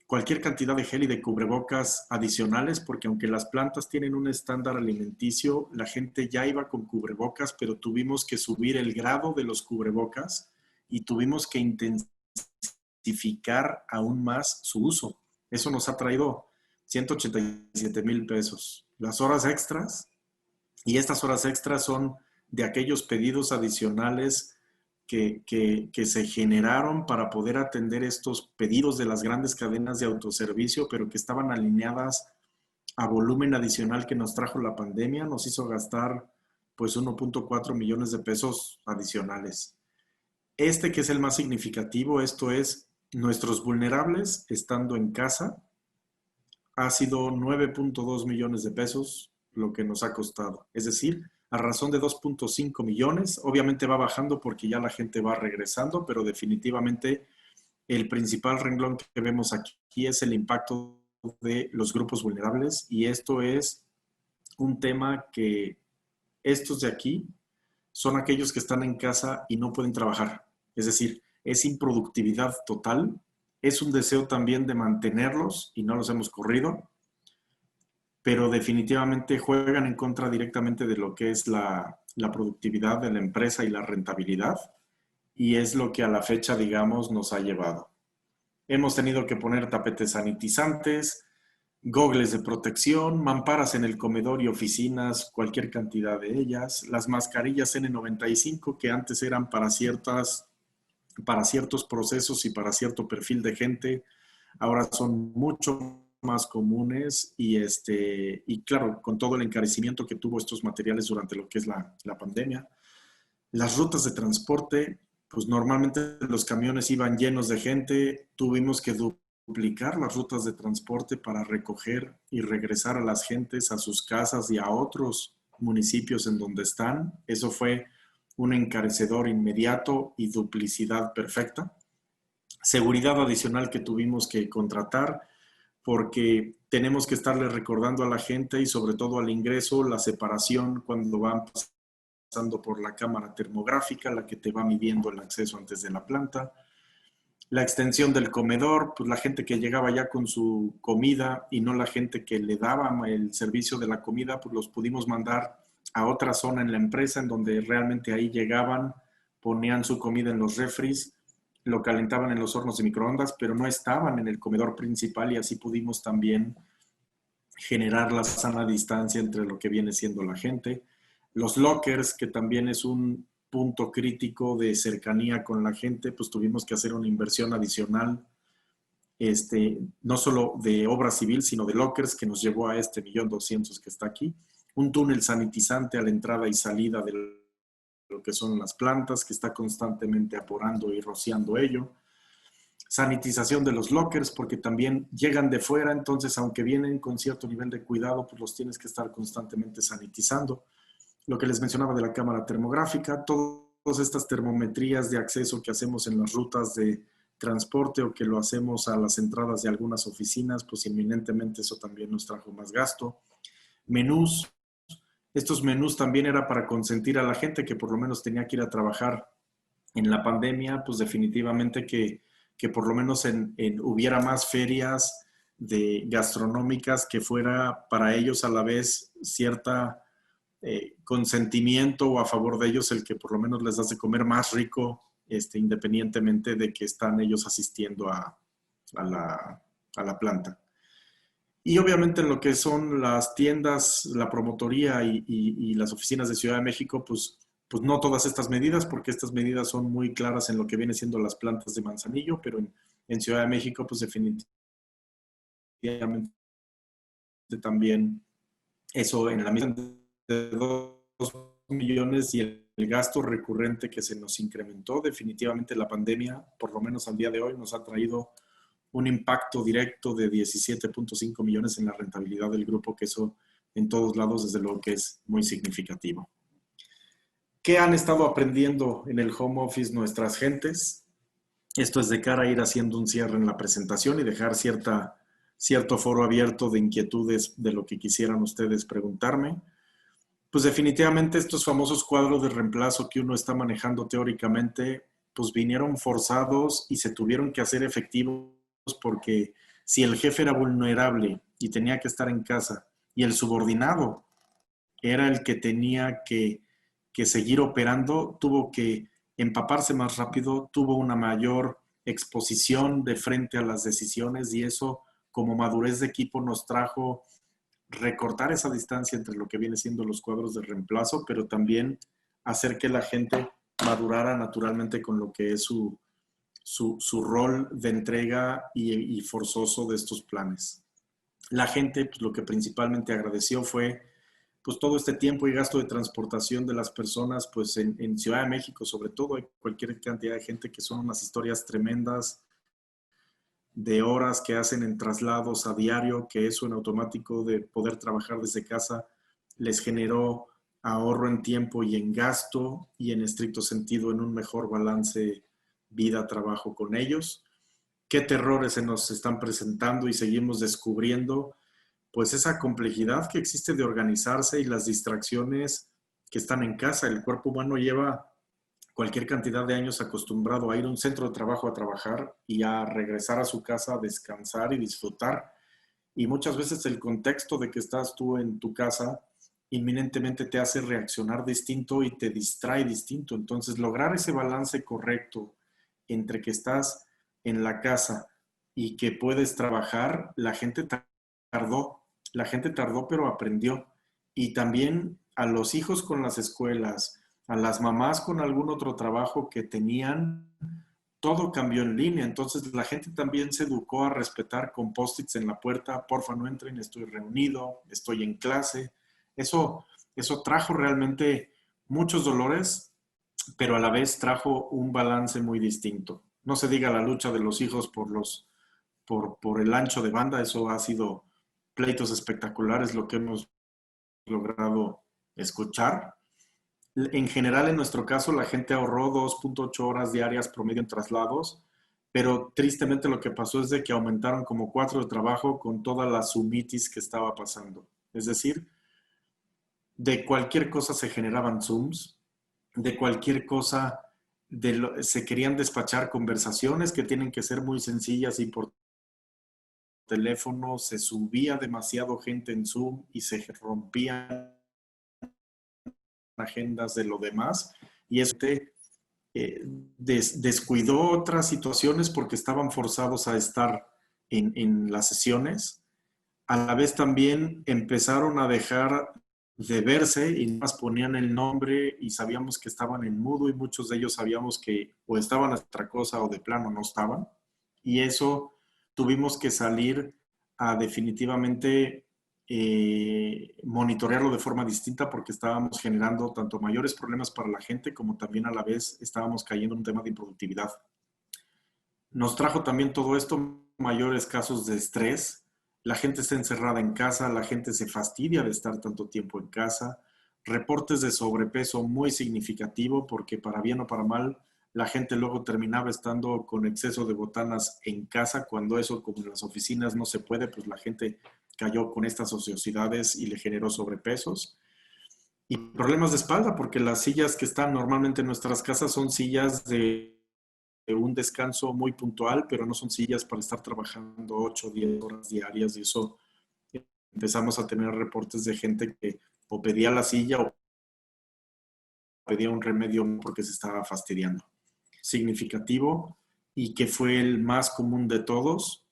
cualquier cantidad de gel y de cubrebocas adicionales, porque aunque las plantas tienen un estándar alimenticio, la gente ya iba con cubrebocas, pero tuvimos que subir el grado de los cubrebocas y tuvimos que intensificar aún más su uso. Eso nos ha traído 187,000 pesos. Las horas extras, y estas horas extras son de aquellos pedidos adicionales que se generaron para poder atender estos pedidos de las grandes cadenas de autoservicio, pero que estaban alineadas a volumen adicional que nos trajo la pandemia, nos hizo gastar pues 1.4 millones de pesos adicionales. Este que es el más significativo, esto es nuestros vulnerables estando en casa, ha sido 9.2 millones de pesos lo que nos ha costado. Es decir, a razón de 2.5 millones, obviamente va bajando porque ya la gente va regresando, pero definitivamente el principal renglón que vemos aquí es el impacto de los grupos vulnerables, y esto es un tema que estos de aquí son aquellos que están en casa y no pueden trabajar. Es decir, es improductividad total, es un deseo también de mantenerlos y no los hemos corrido, pero definitivamente juegan en contra directamente de lo que es la productividad de la empresa y la rentabilidad, y es lo que a la fecha, digamos, nos ha llevado. Hemos tenido que poner tapetes sanitizantes, gogles de protección, mamparas en el comedor y oficinas, cualquier cantidad de ellas, las mascarillas N95 que antes eran para ciertos procesos y para cierto perfil de gente, ahora son mucho más comunes, y claro, con todo el encarecimiento que tuvo estos materiales durante lo que es la pandemia. Las rutas de transporte, pues normalmente los camiones iban llenos de gente, tuvimos que duplicar las rutas de transporte para recoger y regresar a las gentes a sus casas y a otros municipios en donde están. Eso fue un encarecedor inmediato y duplicidad perfecta. Seguridad adicional que tuvimos que contratar, porque tenemos que estarle recordando a la gente y sobre todo al ingreso la separación cuando van pasando por la cámara termográfica, la que te va midiendo el acceso antes de la planta. La extensión del comedor, pues la gente que llegaba ya con su comida y no la gente que le daba el servicio de la comida, pues los pudimos mandar a otra zona en la empresa en donde realmente ahí llegaban, ponían su comida en los refris, lo calentaban en los hornos de microondas, pero no estaban en el comedor principal, y así pudimos también generar la sana distancia entre lo que viene siendo la gente. Los lockers, que también es un punto crítico de cercanía con la gente, pues tuvimos que hacer una inversión adicional, no solo de obra civil, sino de lockers, que nos llevó a 1.200.000 que está aquí. Un túnel sanitizante a la entrada y salida de lo que son las plantas, que está constantemente aporando y rociando ello. Sanitización de los lockers, porque también llegan de fuera, entonces aunque vienen con cierto nivel de cuidado, pues los tienes que estar constantemente sanitizando. Lo que les mencionaba de la cámara termográfica, todas estas termometrías de acceso que hacemos en las rutas de transporte o que lo hacemos a las entradas de algunas oficinas, pues inminentemente eso también nos trajo más gasto. Menús. Estos menús también era para consentir a la gente que por lo menos tenía que ir a trabajar en la pandemia, pues definitivamente que por lo menos hubiera más ferias gastronómicas, que fuera para ellos a la vez cierta consentimiento o a favor de ellos el que por lo menos les das de comer más rico, independientemente de que están ellos asistiendo a la planta. Y obviamente en lo que son las tiendas, la promotoría y las oficinas de Ciudad de México, pues no todas estas medidas, porque estas medidas son muy claras en lo que viene siendo las plantas de Manzanillo, pero en Ciudad de México, pues definitivamente también eso en la misma de 2 millones, y el gasto recurrente que se nos incrementó. Definitivamente la pandemia, por lo menos al día de hoy, nos ha traído un impacto directo de 17.5 millones en la rentabilidad del grupo, que eso en todos lados desde luego que es muy significativo. ¿Qué han estado aprendiendo en el home office nuestras gentes? Esto es de cara a ir haciendo un cierre en la presentación y dejar cierto foro abierto de inquietudes de lo que quisieran ustedes preguntarme. Pues definitivamente estos famosos cuadros de reemplazo que uno está manejando teóricamente, pues vinieron forzados y se tuvieron que hacer efectivos, porque si el jefe era vulnerable y tenía que estar en casa y el subordinado era el que tenía que seguir operando, tuvo que empaparse más rápido, tuvo una mayor exposición de frente a las decisiones y eso como madurez de equipo nos trajo recortar esa distancia entre lo que viene siendo los cuadros de reemplazo, pero también hacer que la gente madurara naturalmente con lo que es su rol de entrega y forzoso de estos planes. La gente, pues, lo que principalmente agradeció fue pues todo este tiempo y gasto de transportación de las personas, pues en Ciudad de México sobre todo, hay cualquier cantidad de gente que son unas historias tremendas de horas que hacen en traslados a diario, que eso en automático de poder trabajar desde casa les generó ahorro en tiempo y en gasto y en estricto sentido en un mejor balance vida-trabajo con ellos. ¿Qué terrores se nos están presentando y seguimos descubriendo? Pues esa complejidad que existe de organizarse y las distracciones que están en casa. El cuerpo humano lleva cualquier cantidad de años acostumbrado a ir a un centro de trabajo a trabajar y a regresar a su casa a descansar y disfrutar. Y muchas veces el contexto de que estás tú en tu casa inminentemente te hace reaccionar distinto y te distrae distinto. Entonces, lograr ese balance correcto entre que estás en la casa y que puedes trabajar, la gente tardó, pero aprendió. Y también a los hijos con las escuelas, a las mamás con algún otro trabajo que tenían, todo cambió en línea. Entonces la gente también se educó a respetar con post-its en la puerta, porfa no entren, estoy reunido, estoy en clase. Eso trajo realmente muchos dolores, pero a la vez trajo un balance muy distinto. No se diga la lucha de los hijos por el ancho de banda, eso ha sido pleitos espectaculares lo que hemos logrado escuchar. En general, en nuestro caso, la gente ahorró 2.8 horas diarias promedio en traslados, pero tristemente lo que pasó es de que aumentaron como 4 de trabajo con toda la sumitis que estaba pasando. Es decir, de cualquier cosa se generaban Zooms, de cualquier cosa se querían despachar conversaciones que tienen que ser muy sencillas y por teléfono se subía demasiado gente en Zoom y se rompían agendas de lo demás y eso descuidó otras situaciones porque estaban forzados a estar en las sesiones. A la vez también empezaron a dejar de verse y más ponían el nombre y sabíamos que estaban en mudo y muchos de ellos sabíamos que o estaban a otra cosa o de plano no estaban. Y eso tuvimos que salir a definitivamente monitorearlo de forma distinta porque estábamos generando tanto mayores problemas para la gente como también a la vez estábamos cayendo en un tema de improductividad. Nos trajo también todo esto mayores casos de estrés. La gente está encerrada en casa, la gente se fastidia de estar tanto tiempo en casa. Reportes de sobrepeso muy significativo porque para bien o para mal, la gente luego terminaba estando con exceso de botanas en casa, cuando eso como en las oficinas no se puede, pues la gente cayó con estas ociosidades y le generó sobrepesos. Y problemas de espalda, porque las sillas que están normalmente en nuestras casas son sillas de un descanso muy puntual, pero no son sillas para estar trabajando 8 o 10 horas diarias y eso empezamos a tener reportes de gente que o pedía la silla o pedía un remedio porque se estaba fastidiando. Significativo y que fue el más común de todos,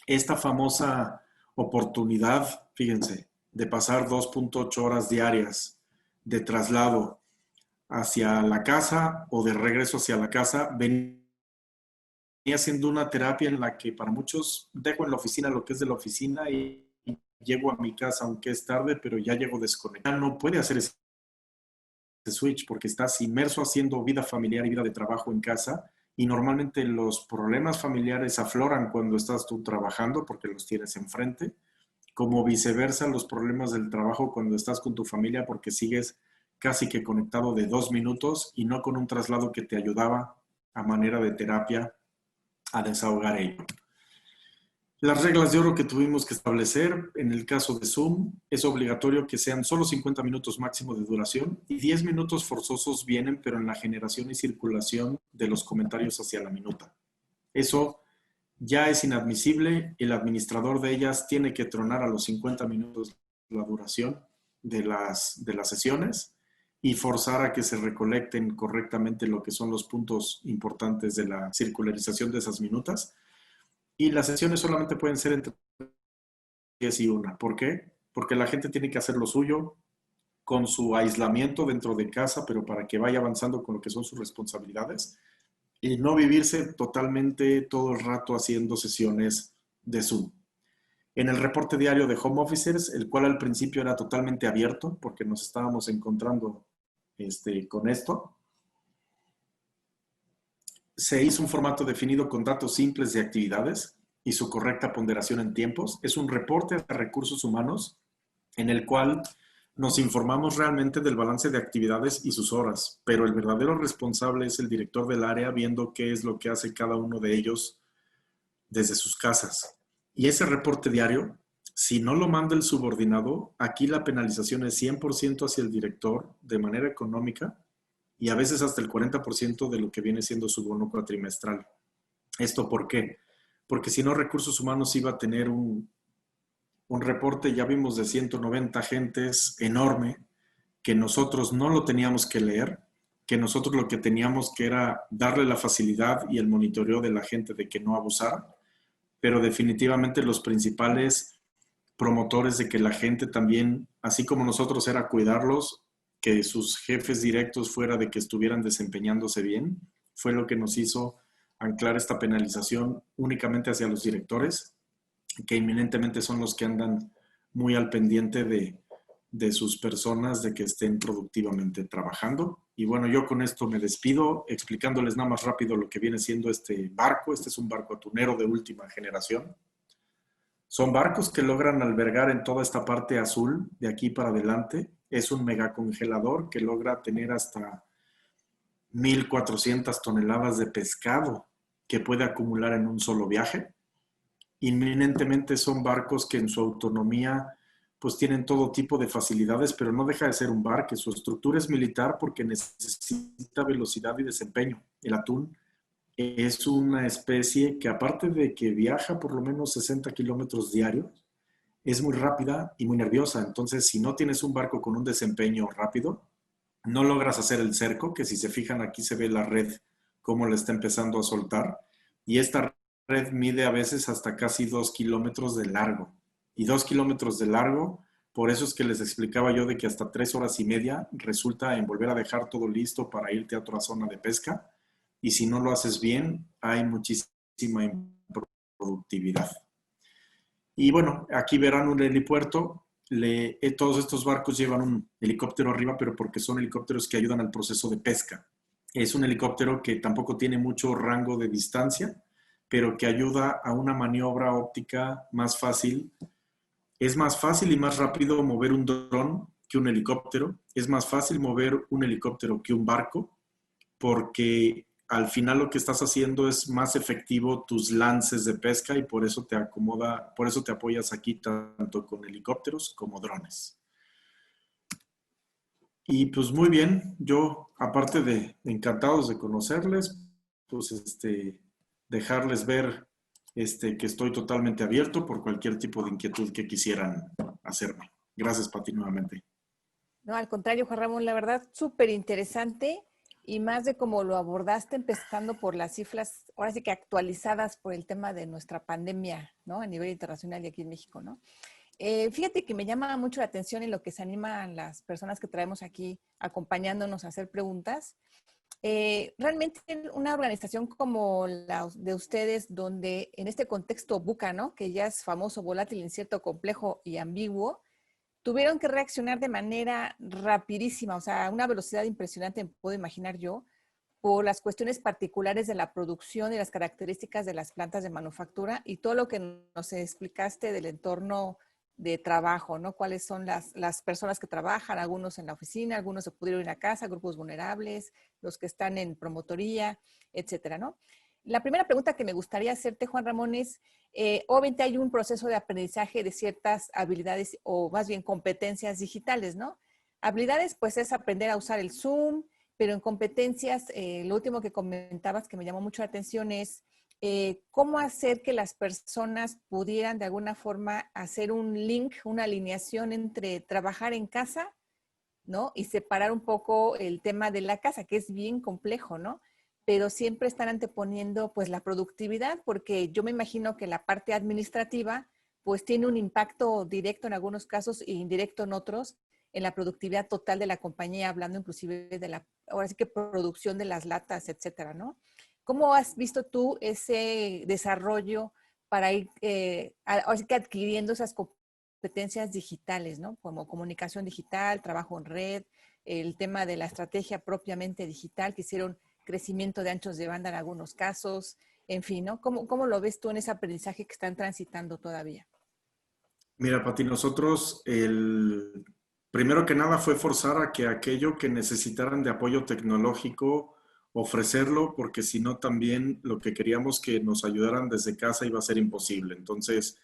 esta famosa oportunidad, fíjense, de pasar 2.8 horas diarias de traslado hacia la casa o de regreso hacia la casa, venía siendo una terapia en la que para muchos dejo en la oficina lo que es de la oficina y llego a mi casa aunque es tarde, pero ya llego desconectado. No puede hacer ese switch porque estás inmerso haciendo vida familiar y vida de trabajo en casa y normalmente los problemas familiares afloran cuando estás tú trabajando porque los tienes enfrente, como viceversa los problemas del trabajo cuando estás con tu familia porque sigues casi que conectado de 2 minutos y no con un traslado que te ayudaba a manera de terapia a desahogar ello. Las reglas de oro que tuvimos que establecer en el caso de Zoom es obligatorio que sean solo 50 minutos máximo de duración y 10 minutos forzosos vienen, pero en la generación y circulación de los comentarios hacia la minuta. Eso ya es inadmisible. El administrador de ellas tiene que tronar a los 50 minutos la duración de las sesiones y forzar a que se recolecten correctamente lo que son los puntos importantes de la circularización de esas minutas. Y las sesiones solamente pueden ser entre 10 y 1. ¿Por qué? Porque la gente tiene que hacer lo suyo con su aislamiento dentro de casa, pero para que vaya avanzando con lo que son sus responsabilidades y no vivirse totalmente todo el rato haciendo sesiones de Zoom. En el reporte diario de Home Officers, el cual al principio era totalmente abierto porque nos estábamos encontrando con esto, se hizo un formato definido con datos simples de actividades y su correcta ponderación en tiempos. Es un reporte de recursos humanos en el cual nos informamos realmente del balance de actividades y sus horas, pero el verdadero responsable es el director del área viendo qué es lo que hace cada uno de ellos desde sus casas. Y ese reporte diario, si no lo manda el subordinado, aquí la penalización es 100% hacia el director de manera económica y a veces hasta el 40% de lo que viene siendo su bono cuatrimestral. ¿Esto por qué? Porque si no, Recursos Humanos iba a tener un reporte, ya vimos, de 190 agentes enorme, que nosotros no lo teníamos que leer, que nosotros lo que teníamos que era darle la facilidad y el monitoreo de la gente de que no abusara, pero definitivamente los principales promotores de que la gente también, así como nosotros, era cuidarlos, que sus jefes directos fuera de que estuvieran desempeñándose bien, fue lo que nos hizo anclar esta penalización únicamente hacia los directores, que inminentemente son los que andan muy al pendiente de sus personas, de que estén productivamente trabajando. Y bueno, yo con esto me despido, explicándoles nada más rápido lo que viene siendo este barco. Este es un barco atunero de última generación. Son barcos que logran albergar en toda esta parte azul, de aquí para adelante. Es un megacongelador que logra tener hasta 1,400 toneladas de pescado que puede acumular en un solo viaje. Inminentemente son barcos que en su autonomía pues tienen todo tipo de facilidades, pero no deja de ser un barco. Su estructura es militar porque necesita velocidad y desempeño. El atún es una especie que, aparte de que viaja por lo menos 60 kilómetros diarios, es muy rápida y muy nerviosa. Entonces, si no tienes un barco con un desempeño rápido, no logras hacer el cerco, que si se fijan aquí se ve la red, cómo la está empezando a soltar. Y esta red mide a veces hasta casi 2 kilómetros de largo. Y 2 kilómetros de largo, por eso es que les explicaba yo de que hasta 3 horas y media resulta en volver a dejar todo listo para irte a otra zona de pesca. Y si no lo haces bien, hay muchísima improductividad. Y bueno, aquí verán un helipuerto. Todos estos barcos llevan un helicóptero arriba, pero porque son helicópteros que ayudan al proceso de pesca. Es un helicóptero que tampoco tiene mucho rango de distancia, pero que ayuda a una maniobra óptica más fácil. Es más fácil y más rápido mover un dron que un helicóptero. Es más fácil mover un helicóptero que un barco, porque al final lo que estás haciendo es más efectivo tus lances de pesca y por eso te acomoda, por eso te apoyas aquí tanto con helicópteros como drones. Y pues muy bien, yo aparte de encantados de conocerles, pues dejarles ver que estoy totalmente abierto por cualquier tipo de inquietud que quisieran hacerme. Gracias, Pati, nuevamente. No, al contrario, Juan Ramón, la verdad, súper interesante y más de cómo lo abordaste, empezando por las cifras, ahora sí que actualizadas por el tema de nuestra pandemia, ¿no? A nivel internacional y aquí en México, ¿no? Fíjate que me llama mucho la atención y lo que se anima a las personas que traemos aquí acompañándonos a hacer preguntas. Realmente una organización como la de ustedes, donde en este contexto VUCA, ¿no? Que ya es famoso, volátil, incierto, complejo y ambiguo, tuvieron que reaccionar de manera rapidísima, o sea, a una velocidad impresionante, me puedo imaginar yo, por las cuestiones particulares de la producción y las características de las plantas de manufactura y todo lo que nos explicaste del entorno de trabajo, ¿no? Cuáles son las personas que trabajan, algunos en la oficina, algunos se pudieron ir a casa, grupos vulnerables, los que están en promotoría, etcétera, ¿no? La primera pregunta que me gustaría hacerte, Juan Ramón, es, obviamente hay un proceso de aprendizaje de ciertas habilidades o más bien competencias digitales, ¿no? Habilidades, pues es aprender a usar el Zoom, pero en competencias, lo último que comentabas que me llamó mucho la atención es cómo hacer que las personas pudieran de alguna forma hacer un link, una alineación entre trabajar en casa, ¿no? Y separar un poco el tema de la casa, que es bien complejo, ¿no? Pero siempre están anteponiendo pues la productividad, porque yo me imagino que la parte administrativa pues tiene un impacto directo en algunos casos e indirecto en otros, en la productividad total de la compañía, hablando inclusive de la, ahora sí que producción de las latas, etcétera, ¿no? ¿Cómo has visto tú ese desarrollo para ir ahora sí que adquiriendo esas competencias digitales, ¿no? Como comunicación digital, trabajo en red, el tema de la estrategia propiamente digital, que hicieron crecimiento de anchos de banda en algunos casos, en fin, ¿no? ¿Cómo lo ves tú en ese aprendizaje que están transitando todavía? Mira, Pati, nosotros el primero que nada fue forzar a que aquello que necesitaran de apoyo tecnológico, ofrecerlo, porque si no también lo que queríamos que nos ayudaran desde casa iba a ser imposible. Entonces,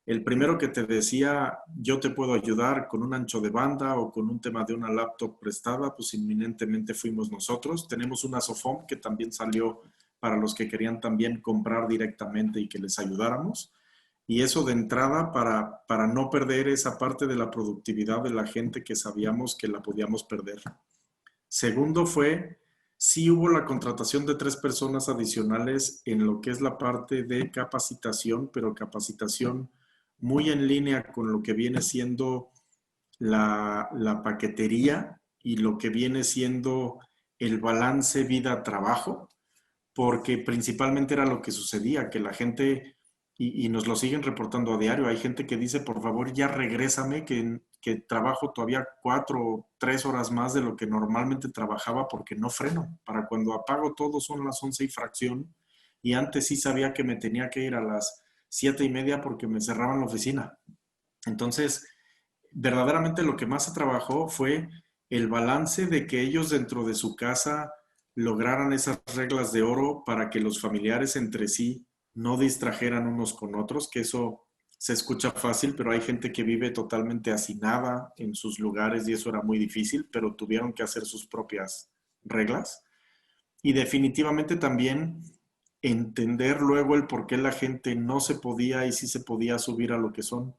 el primero que te decía, yo te puedo ayudar con un ancho de banda o con un tema de una laptop prestada, pues inminentemente fuimos nosotros. Tenemos una Sofom que también salió para los que querían también comprar directamente y que les ayudáramos. Y eso de entrada para no perder esa parte de la productividad de la gente que sabíamos que la podíamos perder. Segundo fue, sí hubo la contratación de 3 personas adicionales en lo que es la parte de capacitación, pero capacitación muy en línea con lo que viene siendo la paquetería y lo que viene siendo el balance vida-trabajo, porque principalmente era lo que sucedía, que la gente, y nos lo siguen reportando a diario, hay gente que dice, por favor, ya regrésame, que trabajo todavía 4 o 3 horas más de lo que normalmente trabajaba porque no freno. Para cuando apago todo son las 11 y fracción, y antes sí sabía que me tenía que ir a las 7:30 porque me cerraban la oficina. Entonces, verdaderamente lo que más se trabajó fue el balance de que ellos dentro de su casa lograran esas reglas de oro para que los familiares entre sí no distrajeran unos con otros, que eso se escucha fácil, pero hay gente que vive totalmente hacinada en sus lugares y eso era muy difícil, pero tuvieron que hacer sus propias reglas. Y definitivamente también entender luego el por qué la gente no se podía y sí se podía subir a lo que son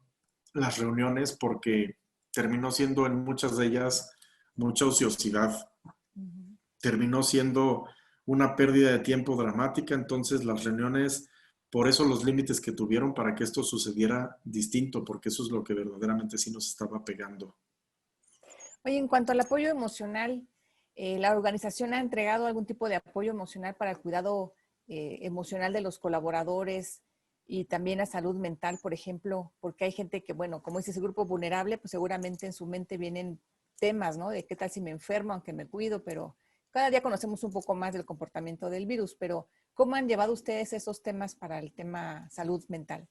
las reuniones, porque terminó siendo en muchas de ellas mucha ociosidad. Ujú. Terminó siendo una pérdida de tiempo dramática, entonces las reuniones, por eso los límites que tuvieron para que esto sucediera distinto, porque eso es lo que verdaderamente sí nos estaba pegando. Oye, en cuanto al apoyo emocional, ¿la organización ha entregado algún tipo de apoyo emocional para el cuidado emocional de los colaboradores y también a salud mental, por ejemplo? Porque hay gente que, bueno, como dice ese grupo vulnerable, pues seguramente en su mente vienen temas, ¿no? De qué tal si me enfermo, aunque me cuido, pero cada día conocemos un poco más del comportamiento del virus, pero ¿cómo han llevado ustedes esos temas para el tema salud mental?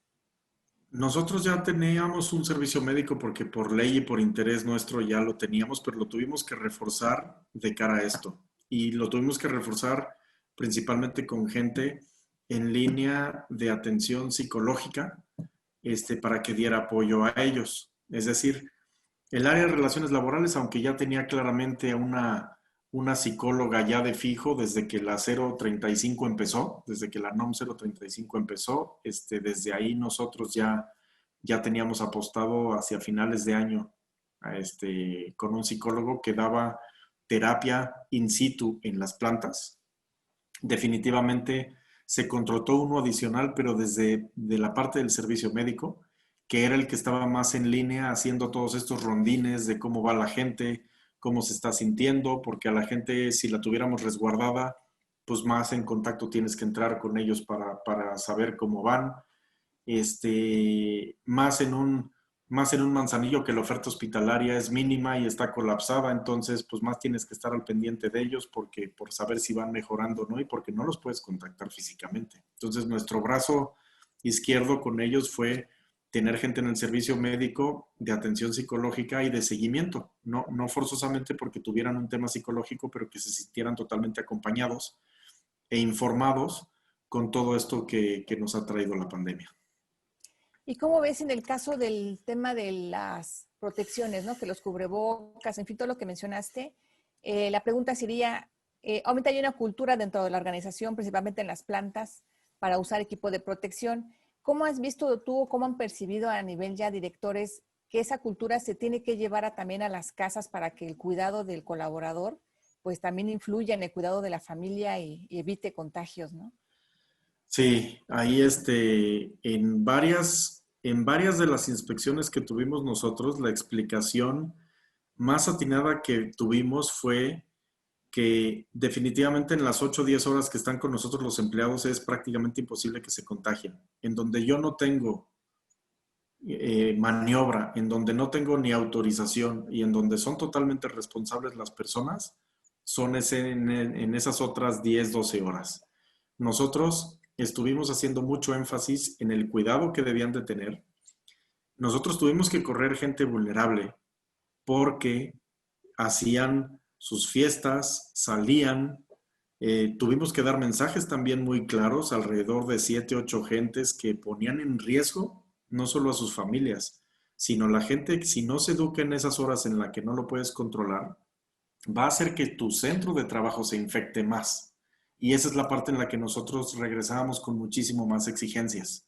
Nosotros ya teníamos un servicio médico porque por ley y por interés nuestro ya lo teníamos, pero lo tuvimos que reforzar de cara a esto. Y lo tuvimos que reforzar principalmente con gente en línea de atención psicológica, para que diera apoyo a ellos. Es decir, el área de relaciones laborales, aunque ya tenía claramente una psicóloga ya de fijo desde que la 035 empezó, desde que la NOM 035 empezó, desde ahí nosotros ya teníamos apostado hacia finales de año con un psicólogo que daba terapia in situ en las plantas. Definitivamente se contrató uno adicional, pero desde de la parte del servicio médico, que era el que estaba más en línea haciendo todos estos rondines de cómo va la gente, cómo se está sintiendo, porque a la gente, si la tuviéramos resguardada, pues más en contacto tienes que entrar con ellos para saber cómo van. Más en un Manzanillo que la oferta hospitalaria es mínima y está colapsada, entonces pues más tienes que estar al pendiente de ellos porque por saber si van mejorando o no y porque no los puedes contactar físicamente. Entonces nuestro brazo izquierdo con ellos fue tener gente en el servicio médico de atención psicológica y de seguimiento, no forzosamente porque tuvieran un tema psicológico, pero que se sintieran totalmente acompañados e informados con todo esto que nos ha traído la pandemia. ¿Y cómo ves en el caso del tema de las protecciones, ¿no? Que los cubrebocas, en fin, todo lo que mencionaste? La pregunta sería, ¿aumenta hay una cultura dentro de la organización, principalmente en las plantas, para usar equipo de protección. ¿Cómo has visto tú o cómo han percibido a nivel ya directores que esa cultura se tiene que llevar también a las casas para que el cuidado del colaborador pues también influya en el cuidado de la familia y evite contagios, ¿no? Sí, ahí en varias de las inspecciones que tuvimos nosotros, la explicación más atinada que tuvimos fue que definitivamente en las 8 o 10 horas que están con nosotros los empleados es prácticamente imposible que se contagien. En donde yo no tengo maniobra, en donde no tengo ni autorización y en donde son totalmente responsables las personas, son en esas otras 10, 12 horas. Nosotros estuvimos haciendo mucho énfasis en el cuidado que debían de tener. Nosotros tuvimos que correr gente vulnerable porque hacían sus fiestas, salían. Tuvimos que dar mensajes también muy claros, alrededor de 7, 8 gentes que ponían en riesgo no solo a sus familias, sino la gente, si no se educa en esas horas en las que no lo puedes controlar, va a hacer que tu centro de trabajo se infecte más. Y esa es la parte en la que nosotros regresábamos con muchísimo más exigencias.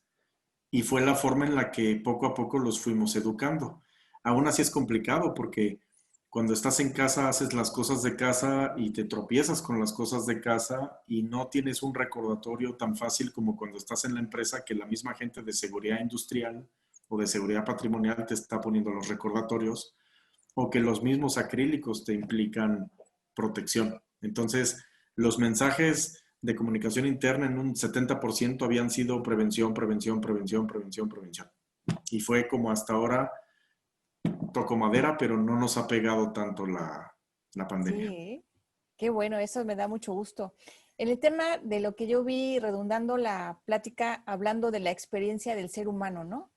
Y fue la forma en la que poco a poco los fuimos educando. Aún así es complicado porque cuando estás en casa haces las cosas de casa y te tropiezas con las cosas de casa y no tienes un recordatorio tan fácil como cuando estás en la empresa que la misma gente de seguridad industrial o de seguridad patrimonial te está poniendo los recordatorios o que los mismos acrílicos te implican protección. Entonces, los mensajes de comunicación interna en un 70% habían sido prevención, prevención, prevención, prevención, prevención. Y fue como hasta ahora, toco madera, pero no nos ha pegado tanto la pandemia. Sí, qué bueno, eso me da mucho gusto. En el tema de lo que yo vi redundando la plática, hablando de la experiencia del ser humano, ¿no?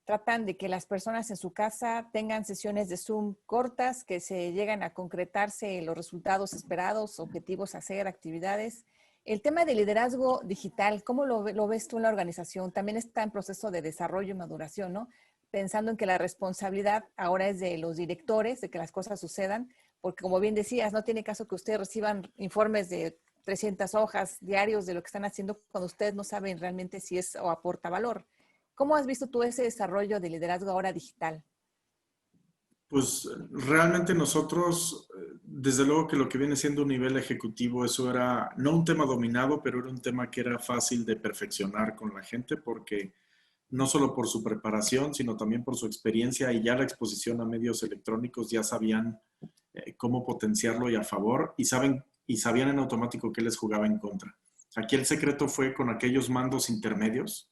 Tratan de que las personas en su casa tengan sesiones de Zoom cortas, que se lleguen a concretarse los resultados esperados, objetivos a hacer, actividades. El tema de liderazgo digital, ¿cómo lo ves tú en la organización? También está en proceso de desarrollo y maduración, ¿no? Pensando en que la responsabilidad ahora es de los directores, de que las cosas sucedan, porque como bien decías, no tiene caso que ustedes reciban informes de 300 hojas diarios de lo que están haciendo cuando ustedes no saben realmente si es o aporta valor. ¿Cómo has visto tú ese desarrollo de liderazgo ahora digital? Pues realmente nosotros, desde luego que lo que viene siendo un nivel ejecutivo, eso era no un tema dominado, pero era un tema que era fácil de perfeccionar con la gente porque no solo por su preparación, sino también por su experiencia y ya la exposición a medios electrónicos ya sabían cómo potenciarlo y a favor y sabían en automático qué les jugaba en contra. Aquí el secreto fue con aquellos mandos intermedios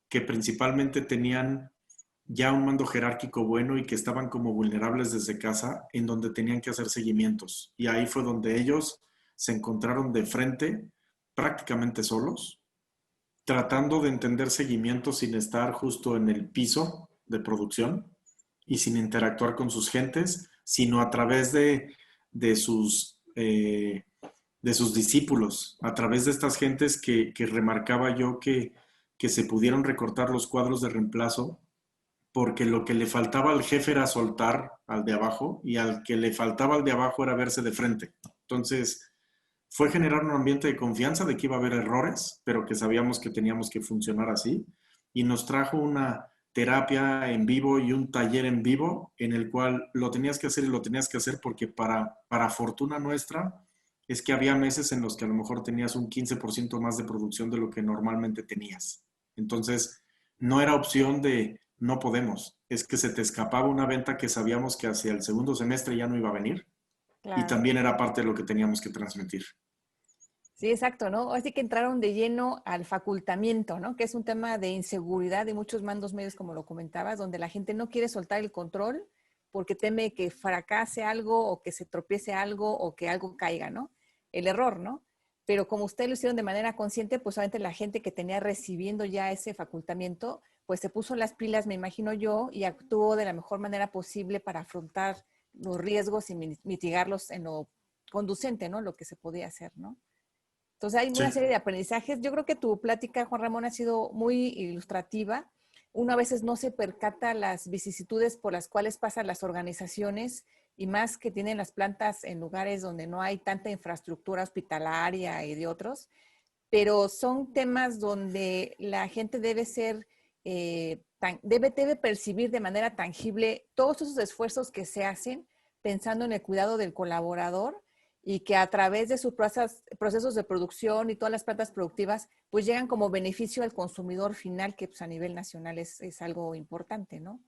que principalmente tenían ya un mando jerárquico bueno y que estaban como vulnerables desde casa, en donde tenían que hacer seguimientos. Y ahí fue donde ellos se encontraron de frente, prácticamente solos, tratando de entender seguimientos sin estar justo en el piso de producción y sin interactuar con sus gentes, sino a través de sus, eh, de sus discípulos, a través de estas gentes que remarcaba yo que se pudieron recortar los cuadros de reemplazo porque lo que le faltaba al jefe era soltar al de abajo y al que le faltaba al de abajo era verse de frente. Entonces, fue generar un ambiente de confianza de que iba a haber errores, pero que sabíamos que teníamos que funcionar así. Y nos trajo una terapia en vivo y un taller en vivo en el cual lo tenías que hacer y lo tenías que hacer porque para fortuna nuestra es que había meses en los que a lo mejor tenías un 15% más de producción de lo que normalmente tenías. Entonces, no era opción de no podemos, es que se te escapaba una venta que sabíamos que hacia el segundo semestre ya no iba a venir y Claro. también era parte de lo que teníamos que transmitir. Sí, exacto, ¿no? Así que entraron de lleno al facultamiento, ¿no? Que es un tema de inseguridad de muchos mandos medios, como lo comentabas, donde la gente no quiere soltar el control porque teme que fracase algo o que se tropiece algo o que algo caiga, ¿no? El error, ¿no? Pero como ustedes lo hicieron de manera consciente, pues obviamente la gente que tenía recibiendo ya ese facultamiento, pues se puso las pilas, me imagino yo, y actuó de la mejor manera posible para afrontar los riesgos y mitigarlos en lo conducente, ¿no? Lo que se podía hacer, ¿no? Entonces hay Sí, una serie de aprendizajes. Yo creo que tu plática, Juan Ramón, ha sido muy ilustrativa. Uno a veces no se percata las vicisitudes por las cuales pasan las organizaciones y más que tienen las plantas en lugares donde no hay tanta infraestructura hospitalaria y de otros. pero son temas donde la gente debe ser, debe percibir de manera tangible todos esos esfuerzos que se hacen pensando en el cuidado del colaborador y que a través de sus procesos de producción y todas las plantas productivas, pues llegan como beneficio al consumidor final, que pues, a nivel nacional es algo importante, ¿no?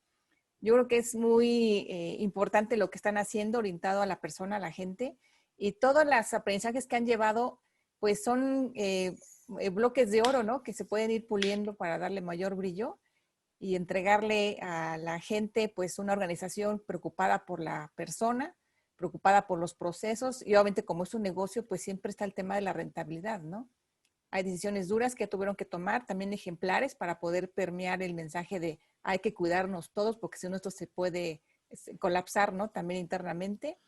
Yo creo que es muy importante lo que están haciendo, orientado a la persona, a la gente, y todos los aprendizajes que han llevado, pues son bloques de oro, ¿no? Que se pueden ir puliendo para darle mayor brillo y entregarle a la gente, pues, una organización preocupada por la persona, preocupada por los procesos, y obviamente como es un negocio, pues siempre está el tema de la rentabilidad, ¿no? Hay decisiones duras que tuvieron que tomar, también ejemplares para poder permear el mensaje de hay que cuidarnos todos porque si no esto se puede colapsar, ¿no? También internamente.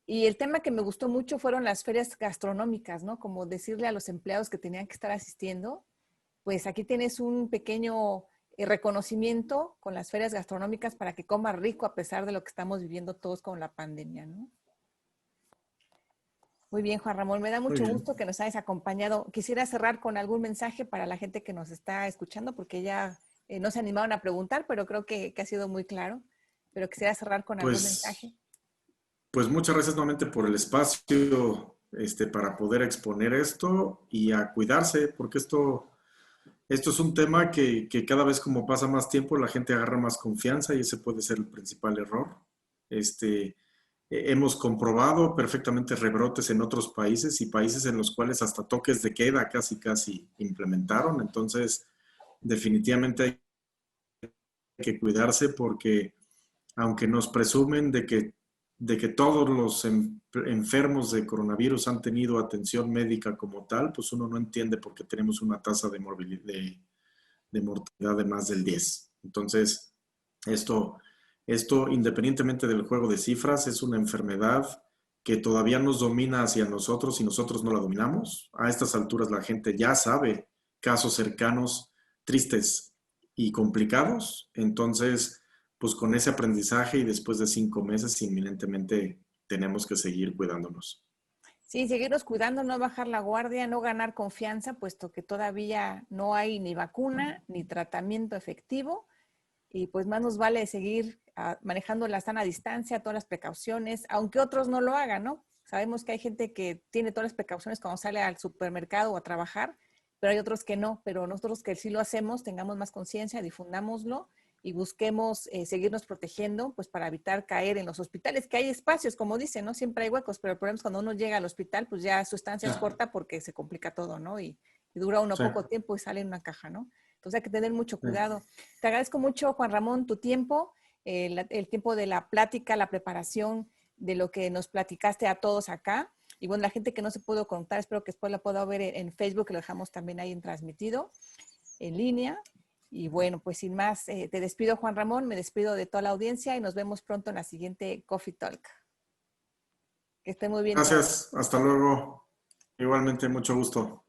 Y el tema que me gustó mucho fueron las ferias gastronómicas, ¿no? Como decirle a los empleados que tenían que estar asistiendo, pues aquí tienes un pequeño reconocimiento con las ferias gastronómicas para que comas rico a pesar de lo que estamos viviendo todos con la pandemia, ¿no? Muy bien, Juan Ramón, me da Muy mucho bien. gusto que nos hayas acompañado. Quisiera cerrar con algún mensaje para la gente que nos está escuchando, porque ya no se animaron a preguntar, pero creo que ha sido muy claro. Pero quisiera cerrar con algún Pues, mensaje. pues muchas gracias nuevamente por el espacio para poder exponer esto y a cuidarse, porque esto es un tema que cada vez como pasa más tiempo, la gente agarra más confianza y ese puede ser el principal error. Hemos comprobado perfectamente rebrotes en otros países y países en los cuales hasta toques de queda casi implementaron. Entonces, definitivamente hay que cuidarse porque aunque nos presumen de que todos los enfermos de coronavirus han tenido atención médica como tal, pues uno no entiende por qué tenemos una tasa de mortalidad de más del 10. Entonces, esto, esto, independientemente del juego de cifras, es una enfermedad que todavía nos domina hacia nosotros y nosotros no la dominamos. A estas alturas la gente ya sabe casos cercanos, tristes y complicados. Entonces, pues con ese aprendizaje y después de 5 meses, inminentemente tenemos que seguir cuidándonos. Sí, seguirnos cuidando, no bajar la guardia, no ganar confianza, puesto que todavía no hay ni vacuna ni tratamiento efectivo. Y pues más nos vale seguir manejando la sana distancia, todas las precauciones, aunque otros no lo hagan, ¿no? Sabemos que hay gente que tiene todas las precauciones cuando sale al supermercado o a trabajar, pero hay otros que no, pero nosotros que sí lo hacemos, tengamos más conciencia, difundámoslo y busquemos seguirnos protegiendo, pues para evitar caer en los hospitales, que hay espacios, como dicen, ¿no? Siempre hay huecos, pero el problema es cuando uno llega al hospital, pues ya su estancia Sí, es corta porque se complica todo, ¿no? Y dura uno sí, poco tiempo y sale en una caja, ¿no? Entonces hay que tener mucho sí. cuidado. Te agradezco mucho, Juan Ramón, tu tiempo, el tiempo de la plática, la preparación de lo que nos platicaste a todos acá. Y bueno, la gente que no se pudo contar, espero que después la pueda ver en Facebook, que lo dejamos también ahí en transmitido, en línea. Y bueno, pues sin más, te despido, Juan Ramón, me despido de toda la audiencia y nos vemos pronto en la siguiente Coffee Talk. Que estén muy bien todos. Gracias, hasta luego. Igualmente, mucho gusto.